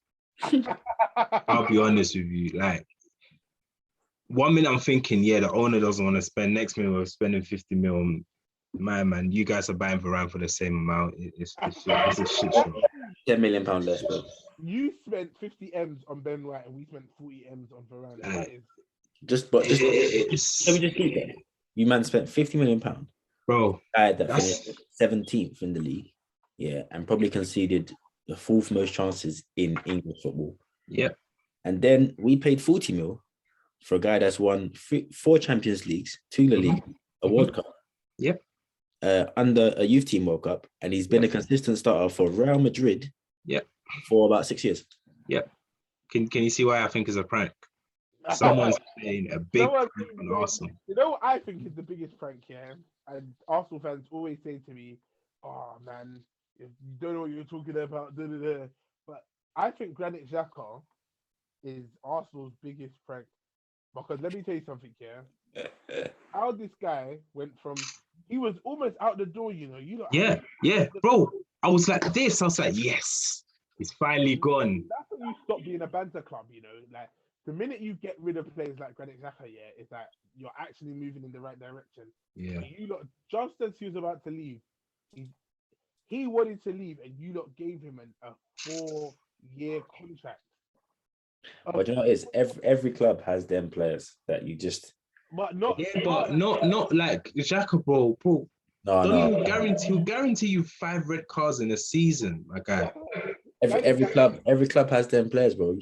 I'll be honest with you. Like, 1 minute I'm thinking, yeah, the owner doesn't want to spend. Next minute we're spending 50 mil. Man, you guys are buying Varane for the same amount. It's a shit show. £10 million less, bro. You spent 50 M's on Ben White and we spent 40 M's on Varane. That is... Let me just keep that. You man spent £50 million, bro. That finished 17th in the league, yeah, and probably conceded the fourth most chances in English football. Yeah, and then we paid 40 mil for a guy that's won 4 Champions Leagues, 2 La Liga, a World Cup. Yep. Under a youth team World Cup, and he's been a consistent starter for Real Madrid. Yep. For about 6 years. Yep. Can you see why I think it's a prank? Someone's playing a big prank on Arsenal. You know what I think is the biggest prank here? And Arsenal fans always say to me, "Oh man, if you don't know what you're talking about." But I think Granit Xhaka is Arsenal's biggest prank. Because let me tell you something here. How this guy went from, he was almost out the door, you know. Yeah, bro. I was like this. I was like, yes, it's finally gone. That's when you stop being a banter club, you know. Like the minute you get rid of players like Granit Xhaka, yeah, it's like you're actually moving in the right direction. Yeah. You lot, just as he was about to leave, he wanted to leave, and you lot gave him a 4-year contract. But you know, it's every club has them players that you just. But not. Yeah, but not like Xhaka, bro. No. He'll guarantee you 5 red cards in a season, my guy. Every club has them players, bro.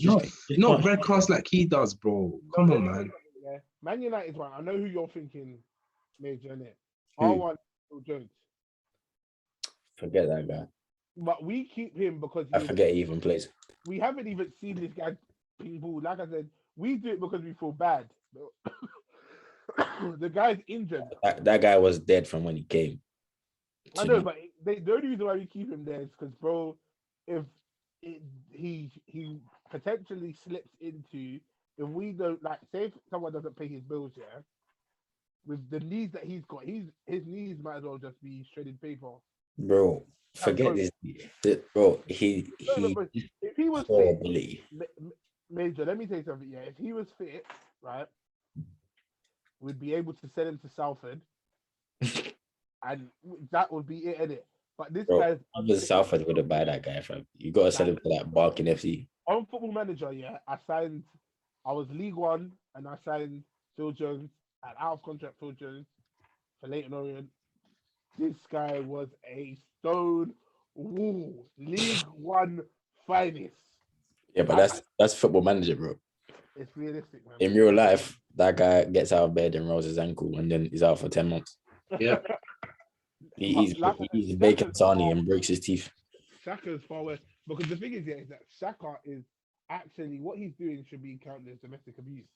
Not red cards like he does, bro. Come on, man. Yeah. Man United one. I know who you're thinking, Major, innit? Who? I want Phil Jones. Forget that guy. But we keep him because I forget he even plays. We haven't even seen this guy ping ball. Like I said, we do it because we feel bad. The guy's injured. That guy was dead from when he came. I know, but the only reason why we keep him there is because, bro, if he potentially slips into, if we don't, like, say if someone doesn't pay his bills, yeah, with the knees that he's got, his knees might as well just be shredded paper. Bro, forget this. Bro, if he was fit, Major, let me tell you something. Yeah, if he was fit, right, we'd be able to send him to Salford, and that would be it, innit? But this guy's Salford would have buy that guy from. You gotta sell him to that Barking FC. On Football Manager, yeah, I was League One, and I signed Phil Jones, and out of contract Phil Jones for Leyton Orient. This guy was a stone wall, League One finest. Yeah, but that's Football Manager, bro. It's realistic, man. In real life, that guy gets out of bed and rolls his ankle, and then he's out for 10 months. Yeah. He's bacon Sani and breaks his teeth. Xhaka's far worse. Because the thing is, yeah, is that Xhaka is actually, what he's doing should be counted as domestic abuse.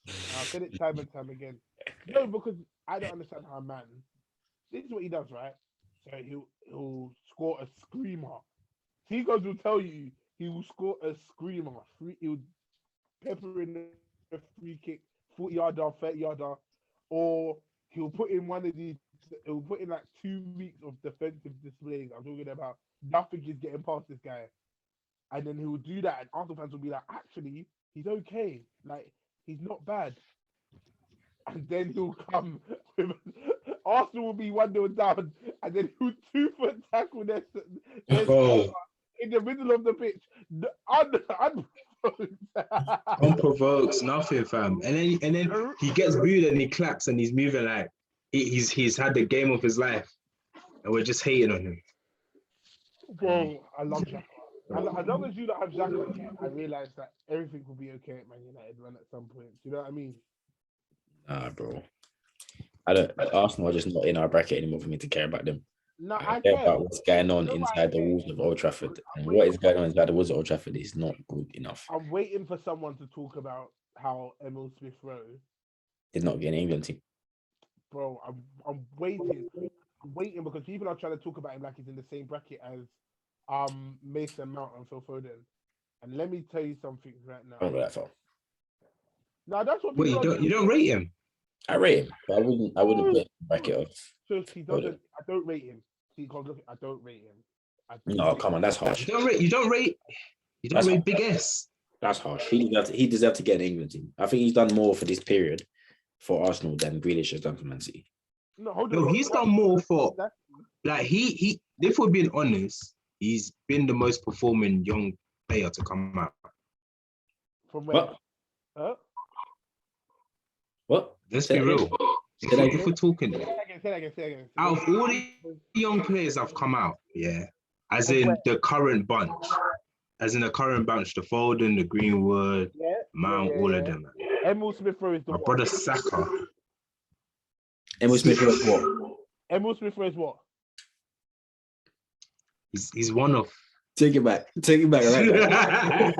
I've said it time and time again. No, because I don't understand how a man, this is what he does, right? So he'll score a screamer. Tigos will tell you he will score a screamer. He'll pepper in a free kick, 40-yarder, 30-yarder, or he'll put in one of these. He'll put in like 2 weeks of defensive displays. I'm talking about nothing is getting past this guy. and then he will do that, and Arsenal fans will be like, actually, he's okay. Like, he's not bad. And then he'll come with Arsenal will be 1-0 down, and then he'll 2-foot tackle their Bro, in the middle of the pitch. unprovoked, nothing, fam. And then he gets booed and he claps and he's moving like he's had the game of his life, and we're just hating on him. Bro, I love Xhaka. As long as you don't have Xhaka, yeah, I realize that everything will be okay at Man United run at some point. Do you know what I mean? Nah, bro. Arsenal are just not in our bracket anymore for me to care about them. No, I care about what's going on inside the walls of Old Trafford. And what is going on inside the walls of Old Trafford is not good enough. I'm waiting for someone to talk about how Emil Smith Rowe Did not get an England team. Bro, I'm waiting. I'm waiting because people are trying to talk about him like he's in the same bracket as Mason Mount and Phil Foden. And let me tell you something right now. Don't go that far. No, that's what Wait, you don't rate him? I rate him, but I wouldn't put him in the bracket of. So he doesn't. I don't rate him. See, because look, I don't rate him. No, come on, that's harsh. You don't rate Big S. That's harsh. He deserved to get an England team. I think he's done more for this period for Arsenal than Grealish has done for Man City. No, he's done more for like he. If we're being honest, he's been the most performing young player to come out. From where? What? Let's be real. If we're talking, say again. out of all the young players that have come out, yeah, as in the current bunch, the Foden, the Greenwood, Mount, all of them. Emil Smith Rowe is the my brother Saka. Emil Smith Rowe is what? Emil Smith Rowe is what? He's one of. Take it back. Right.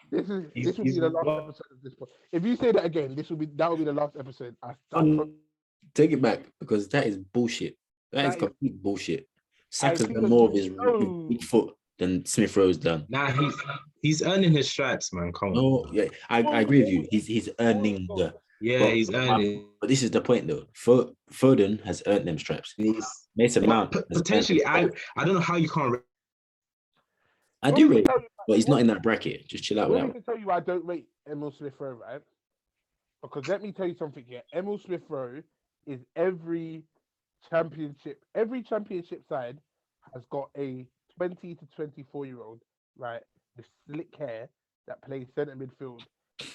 This will be the last episode of this podcast. If you say that again, that will be the last episode. Take it back because that is bullshit. That is complete bullshit. Saka's done more of his weak foot than Smith Rowe's done. Nah, he's earning his stripes, man. Come on. No, yeah, I agree with you. He's earning the. Yeah, he's earning. But this is the point, though. Foden has earned them stripes. Mason Mount potentially. I don't know how you can't. I do rate, but he's not in that bracket. Just chill out with that. Let me tell you why I don't rate Emil Smith Rowe, right? Because let me tell you something here. Emil Smith Rowe is every championship side has got a 20 to 24-year-old, right, with slick hair that plays centre midfield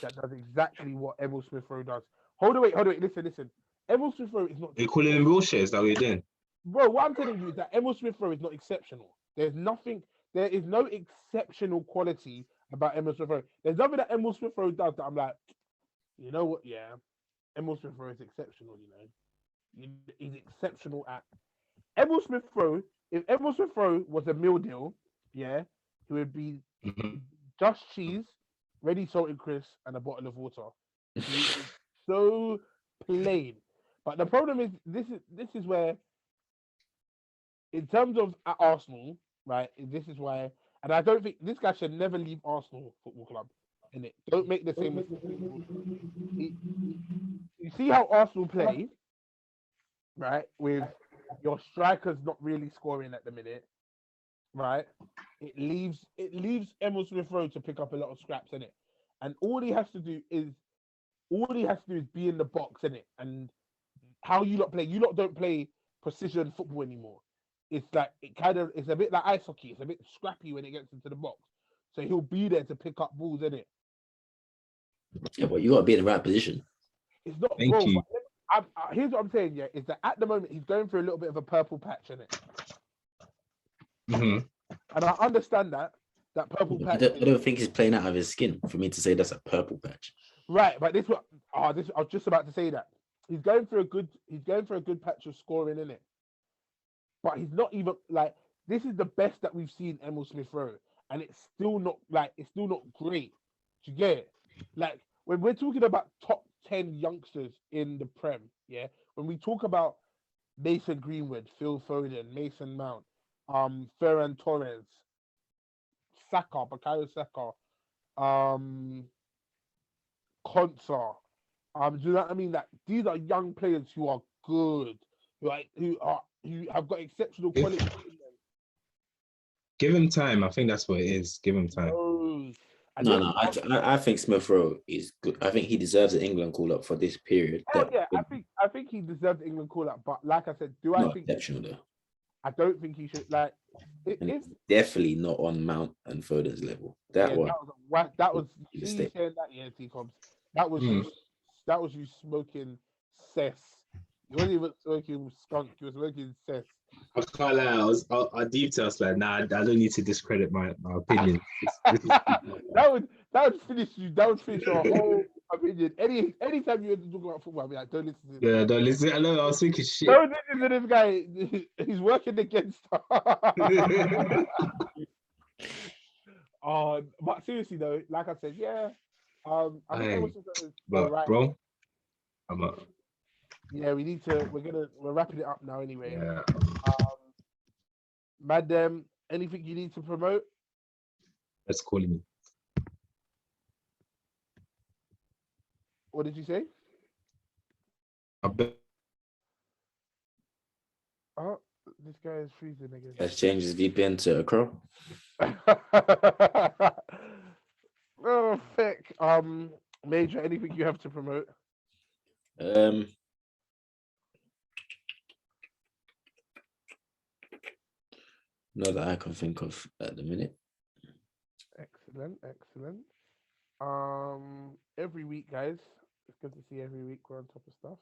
that does exactly what Emil Smith Rowe does. Hold on, wait. Listen. Emil Smith Rowe is not. You're calling him bullshit? Is that what you're doing? Bro, what I'm telling you is that Emil Smith Rowe is not exceptional. There is no exceptional quality about Emil Smith Rowe. There's nothing that Emil Smith Rowe does that I'm like, you know what? Yeah, Emil Smith Rowe is exceptional. He's exceptional at Emil Smith Rowe. If Emil Smith Rowe was a meal deal, yeah, he would be just cheese, ready salted crisps, and a bottle of water. He's so plain. But the problem is, this is where, in terms of at Arsenal, right? This is why, and I don't think this guy should never leave Arsenal Football Club. Innit? Don't make the same mistake. You see how Arsenal play, right? With your strikers not really scoring at the minute, right? It leaves Emil Smith Rowe to pick up a lot of scraps in it, and all he has to do is be in the box in it. And how you lot play? You lot don't play precision football anymore. It's like it's a bit like ice hockey. It's a bit scrappy when it gets into the box. So he'll be there to pick up balls in it. Yeah, but you got to be in the right position. It's not. Thank you. Here's what I'm saying. Yeah, is that at the moment he's going through a little bit of a purple patch in it. And I understand that purple patch. I don't think he's playing out of his skin for me to say that's a purple patch. Right, but I was just about to say that he's going for a good patch of scoring in it. But he's not even like, this is the best that we've seen Emil Smith Rowe, and it's still not great. Do you get it? Like when we're talking about top 10 youngsters in the Prem, yeah. When we talk about Mason Greenwood, Phil Foden, Mason Mount, Ferran Torres, Saka, Bukayo Saka, Konsa, do you know what I mean? That these are young players who are good, who have got exceptional quality in them. Give him time. I think that's what it is. Give him time. Oh, I think Smith Rowe is good. I think he deserves an England call up for this period. I think he deserves the England call up. But like I said, I think exceptional though? I don't think he should like. If definitely not on Mount and Foden's level. That was you saying that T-Coms. That was you smoking cess. You wasn't even smoking skunk. You were smoking cess. I can't lie. I deep to us like, nah, I don't need to discredit my opinion. that would finish you. That would finish your whole opinion. Anytime you want to talk about football, I'll be like, don't listen to this. Yeah, don't listen. I know. I was thinking shit. Don't listen to this guy. He's working against. But seriously though, like I said, yeah. Bro, I'm up. Yeah, we need to. We're wrapping it up now anyway. Yeah. Madam, anything you need to promote? Let's call me. What did you say? Oh, this guy is freezing again. Let's change his VPN to a crow. Oh, thick. Major, anything you have to promote? Not that I can think of at the minute. Excellent. Every week, guys. It's good to see every week we're on top of stuff.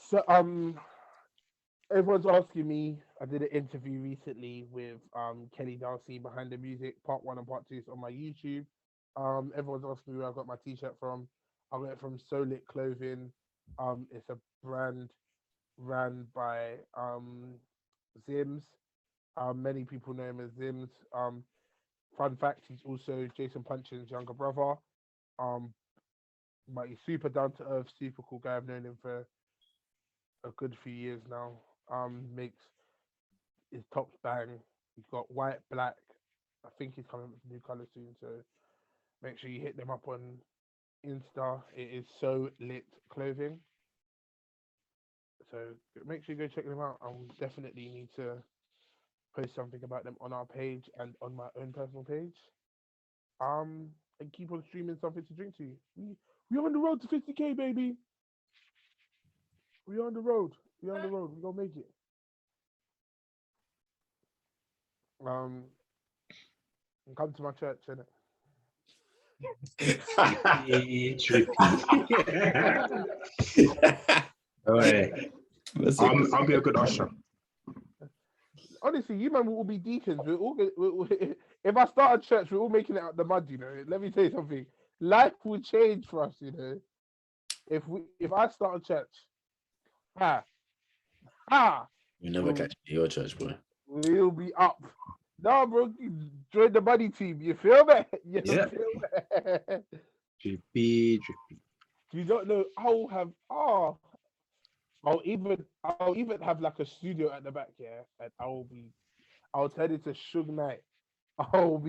So everyone's asking me. I did an interview recently with Kelly Darcy behind the music, part 1 and part 2 on my YouTube. Everyone's asking me where I got my t-shirt from. I got it from Solit Clothing. It's a brand ran by Zims. Many people know him as Zims. Fun fact, he's also Jason Punchin's younger brother. But he's super down to earth, super cool guy. I've known him for a good few years now. Makes his tops bang. He's got white, black. I think he's coming with new colours soon, so make sure you hit them up on Insta. It is So Lit Clothing. So make sure you go check them out. I will definitely need to post something about them on our page and on my own personal page. And keep on streaming something to drink to. We're on the road to 50k, baby. We're on the road. We're gonna make it. Come to my church, innit? All right. I'll be a good usher. Honestly, you man will all be deacons. If I start a church, we're all making it out the mud, you know. Let me tell you something. Life will change for us, you know. If I start a church, You never catch me your church, boy. We'll be up. No, bro, join the buddy team. You feel me? Feel me? You don't know. I'll even have like a studio at the back, yeah, and I'll turn it to Suge Knight. I'll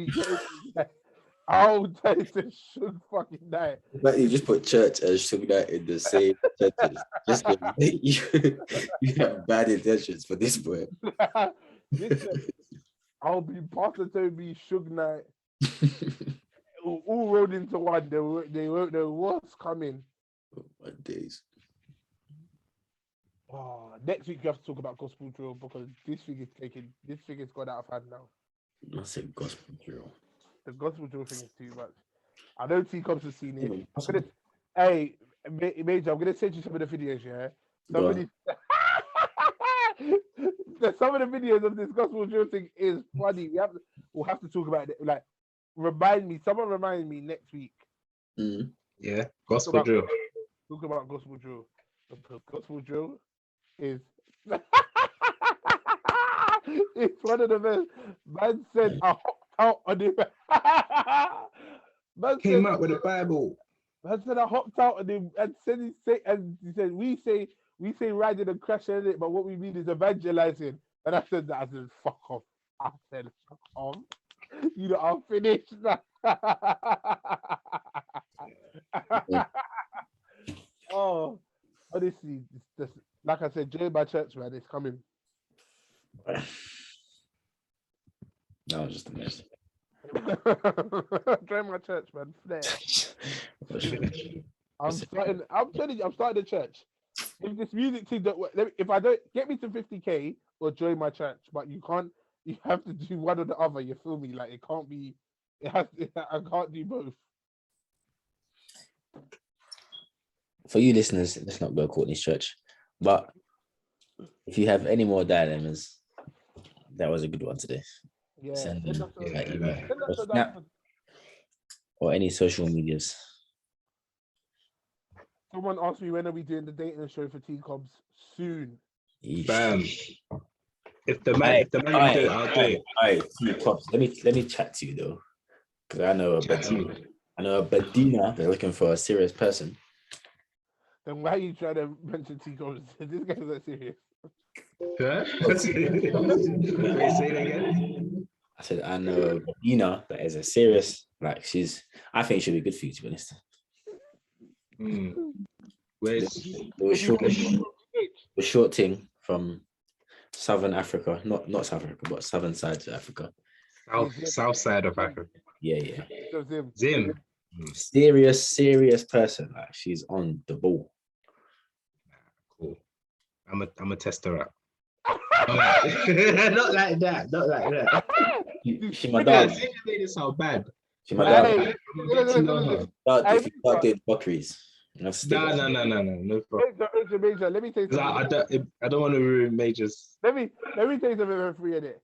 turn it to Suge fucking Knight. But you just put church and Suge Knight in the same sentence. Just to make you have bad intentions for this boy. Listen, I'll be Pastor Toby, Suge Knight, all rolled into one. They won't know what's coming. Oh, my days. Next week we have to talk about gospel drill because this thing is gone out of hand now. I said gospel drill. The gospel drill thing is too much. I know T Cops has seen it. Hey, Major, I'm gonna send you some of the videos, yeah. Some of the videos of this gospel drill thing is funny. We'll have to talk about it. Like, someone remind me next week. Mm-hmm. Yeah, gospel drill. Talk about gospel drill. Because gospel drill is it's one of the best. Man said I hopped out on him. Came out with a Bible. Man said I hopped out on him and he said we say riding and crashing in it, but what we mean is evangelizing. And I said fuck off. I said fuck off. You know, I'm finished now. Oh, honestly, like I I said, join my church, man. It's coming. That was just a mess. Join my church, man. I'm starting the church. If this music thing don't work, if I don't get me to 50K or join my church, but you have to do one or the other. You feel me? Like it can't be. I can't do both. For you listeners, let's not go Courtney's church. But if you have any more dilemmas, that was a good one today. Yeah. Send Send them us a- by email send us or a Snap dilemma. or any social medias. Someone asked me when are we doing the dating show for Teen Cobs? Soon. Yeesh. Bam. If the man can do it, I'll do it. All right, let me chat to you though, because I know a Bedina. They're looking for a serious person. Then why are you trying to mention Teen Cobs? This guy's not serious. Huh? Wait, say that again. I said I know a Bedina that is a serious. Like I think she'll be good for you, to be honest. Where's The short thing from Southern Africa, not South Africa, but southern side of Africa. south side of Africa? Yeah. So Zim. Serious person. Like she's on the ball. Cool. I'm a tester out. Not like that. She my dog. Zim made it sound bad. She my dog. Hey, If you start doing buckeries. No. Major, let me tell you something. I don't want to ruin Major's. Let me tell you something for free in it.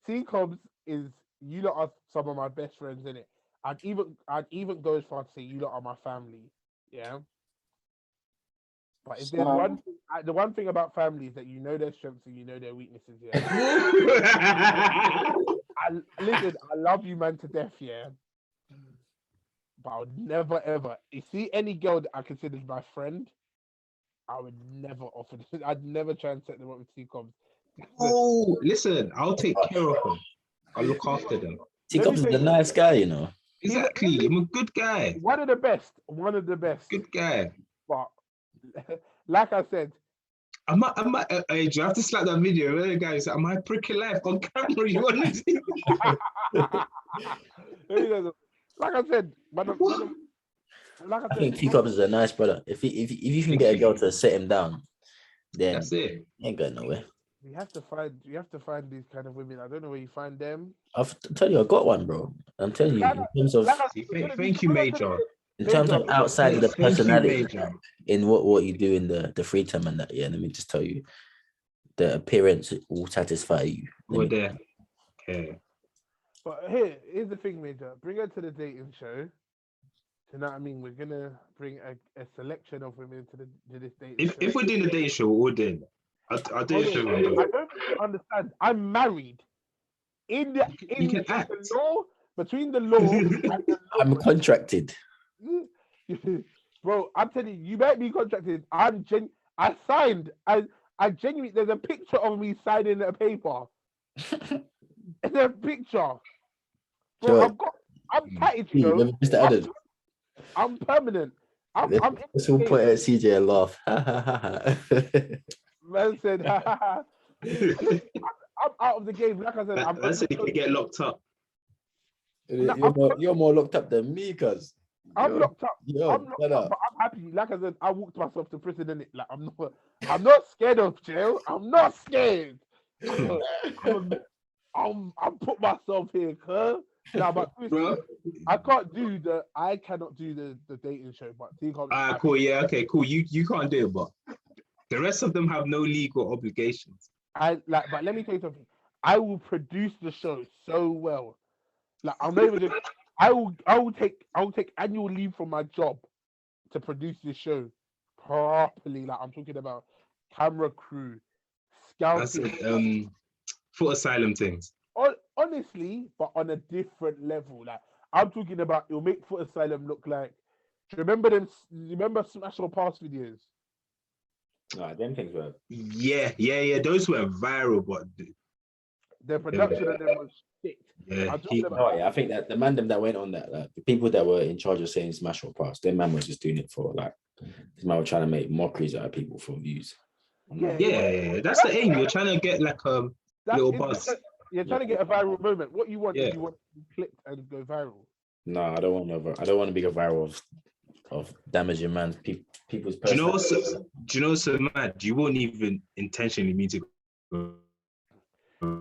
Teen Cobs is you lot are some of my best friends in it. I'd even go as far to say you lot are my family. Yeah. But if there's the one thing about family is that you know their strengths and you know their weaknesses. Yeah. Listen, I love you, man, to death. Yeah. But I would never ever. You see any girl that I considered my friend, I would never offer this. I'd never try and set them up with Teen Cobs. Oh, listen, I'll take care of them. I'll look after them. Teen Cobs is a nice guy, you know. Exactly, I'm a good guy. One of the best. Good guy. But like I said, I do you have to slap that video where the guy said, am I pricking life on camera? You want to see? Like I said, I think Teen Cobs is a nice brother. If you can get a girl to set him down, then That's it. He ain't going nowhere. You have to find these kind of women. I don't know where you find them. I'll tell you, I got one, bro. I'm telling you, in terms of Thank you, Major. in terms of outside of the personality, in what you do in the free time and that, yeah, let me just tell you, the appearance will satisfy you. We're there. Okay. But here's the thing, Major. Bring her to the dating show. You know what I mean? We're gonna bring a selection of women to this dating show. If we're doing a dating show, we're doing. I'll do it. I don't understand. I'm married. In the law, between the law and the law. I'm contracted. Bro, I'm telling you, you might be contracted. I signed. I genuinely, there's a picture of me signing a paper. There's a picture. Bro, Sure. I'm tatted, you know. Mr. Adams. I'm permanent. Let's all point at CJ and laugh. Man said, I'm out of the game. Like I said, I said you can get locked up. You're more locked up than me, cuz. I'm locked up. I'm locked up, but I'm happy. Like I said, I walked myself to prison in it. Like I'm not scared of jail. I'm not scared. I'm put myself here, cuz. Nah, but Bro. I cannot do the dating show, but cool, yeah, okay, cool. You can't do it, but the rest of them have no legal obligations. but let me tell you something. I will produce the show so well. Like I'm not even just, I will take annual leave from my job to produce this show properly. Like I'm talking about camera crew, scouting. That's foot asylum things. Honestly, but on a different level. Like I'm talking about, it'll make Foot Asylum look like. Do you remember them? Remember Smash or Pass videos? Them things were. Yeah. Those were viral, but the production of them was shit. Yeah, I think that the man that went on that, the people that were in charge of saying Smash or Pass, their man was just doing it for this man was trying to make mockeries out of people for views. Yeah. That's the aim. You're trying to get like little buzz. You're trying to get a viral moment. What you want is you want to be clicked and go viral. No, I don't want to be a viral of damaging man's people's. Do you know what's so mad? You won't even intentionally mean to go.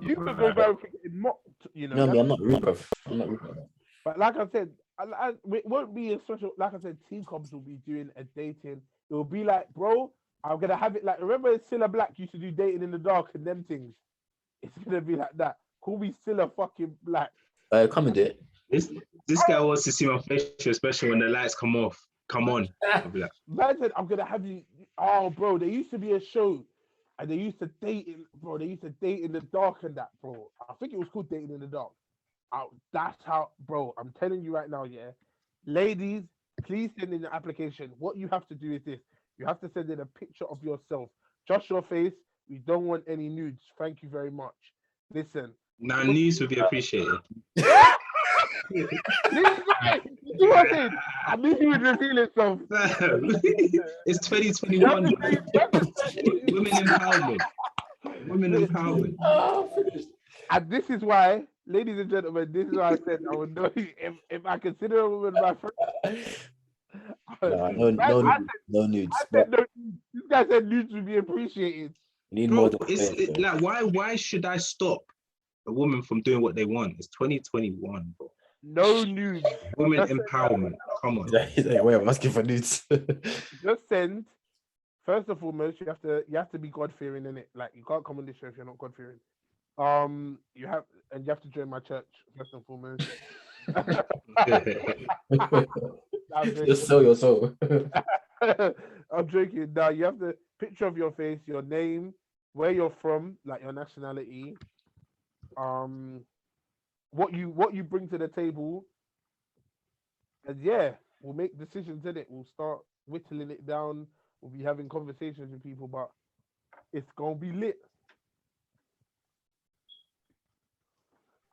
You could go viral for getting mocked, you know. No, I'm not rude, bro. I'm not rude. But like I said, it won't be a special. Like I said, Team Cops will be doing a dating. It will be like, bro, I'm gonna have it like. Remember, Cilla Black used to do dating in the dark and them things. It's gonna be like that. Call me Cilla fucking Black. Come and do it. This guy wants to see my face, especially when the lights come off. Come on. I'll be like, Man said, I'm gonna have you. Oh, bro, there used to be a show, and they used to date in, bro. They used to date in the dark and that, bro. I think it was called Dating in the Dark. That's how, bro. I'm telling you right now, yeah. Ladies, please send in the application. What you have to do is this: you have to send in a picture of yourself, just your face. We don't want any nudes. Thank you very much. Listen. Now, news would be appreciated. You see what I'm saying? I knew he would reveal himself. It's 2021. Women empowerment. Women empowerment. And this is why, ladies and gentlemen, this is why I said I would know if I consider a woman my friend. No nudes. I said no nudes. This guy said nudes would be appreciated. You need Bro, more. like why should I stop a woman from doing what they want? It's 2021, bro. No nudes. Women empowerment. Come on. He's like, wait, I'm asking for nudes. Just send. First and foremost, you have to be God fearing in it. Like you can't come on this show if you're not God fearing. You have to join my church first and foremost. Just sell your soul. I'm joking. Now you have the picture of your face, your name, where you're from, like your nationality, what you bring to the table, and yeah, we'll make decisions in it. We'll start whittling it down. We'll be having conversations with people, but it's gonna be lit.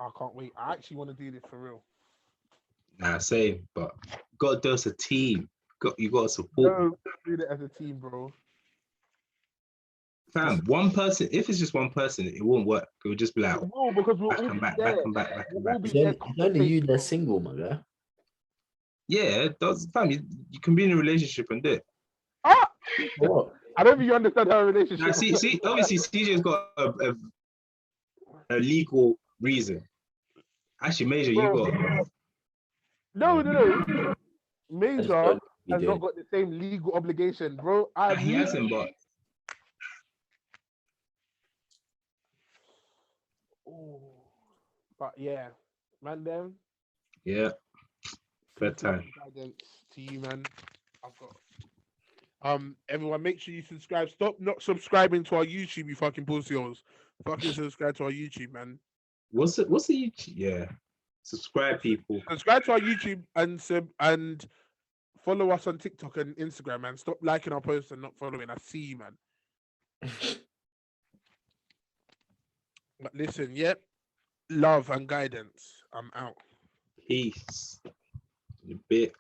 I can't wait. I actually want to do this for real. Nah, same, but got to do as a team. You got to support. No, do it as a team, bro. Fam, one person. If it's just one person, it won't work. It will just be like, because we'll back all and be back, there. back and back, back and We'll all back. be there. It's only you that's single, my guy. Yeah, fam, you can be in a relationship and do it. Ah! What? I don't think you understand how a relationship. Now, see, obviously, CJ's got a legal reason. Actually, Major, you got. No. Major has did. not got the same legal obligation, bro. He hasn't, but. But yeah, man, them. Yeah. Bedtime. Guidance to you, man. I've got. Everyone, make sure you subscribe. Stop not subscribing to our YouTube, you fucking bullshiters. Fucking subscribe to our YouTube, man. What's the YouTube? Yeah. Subscribe, people. Subscribe to our YouTube and follow us on TikTok and Instagram, man. Stop liking our posts and not following. I see you, man. But listen, yep. Love and guidance. I'm out. Peace. In a bit.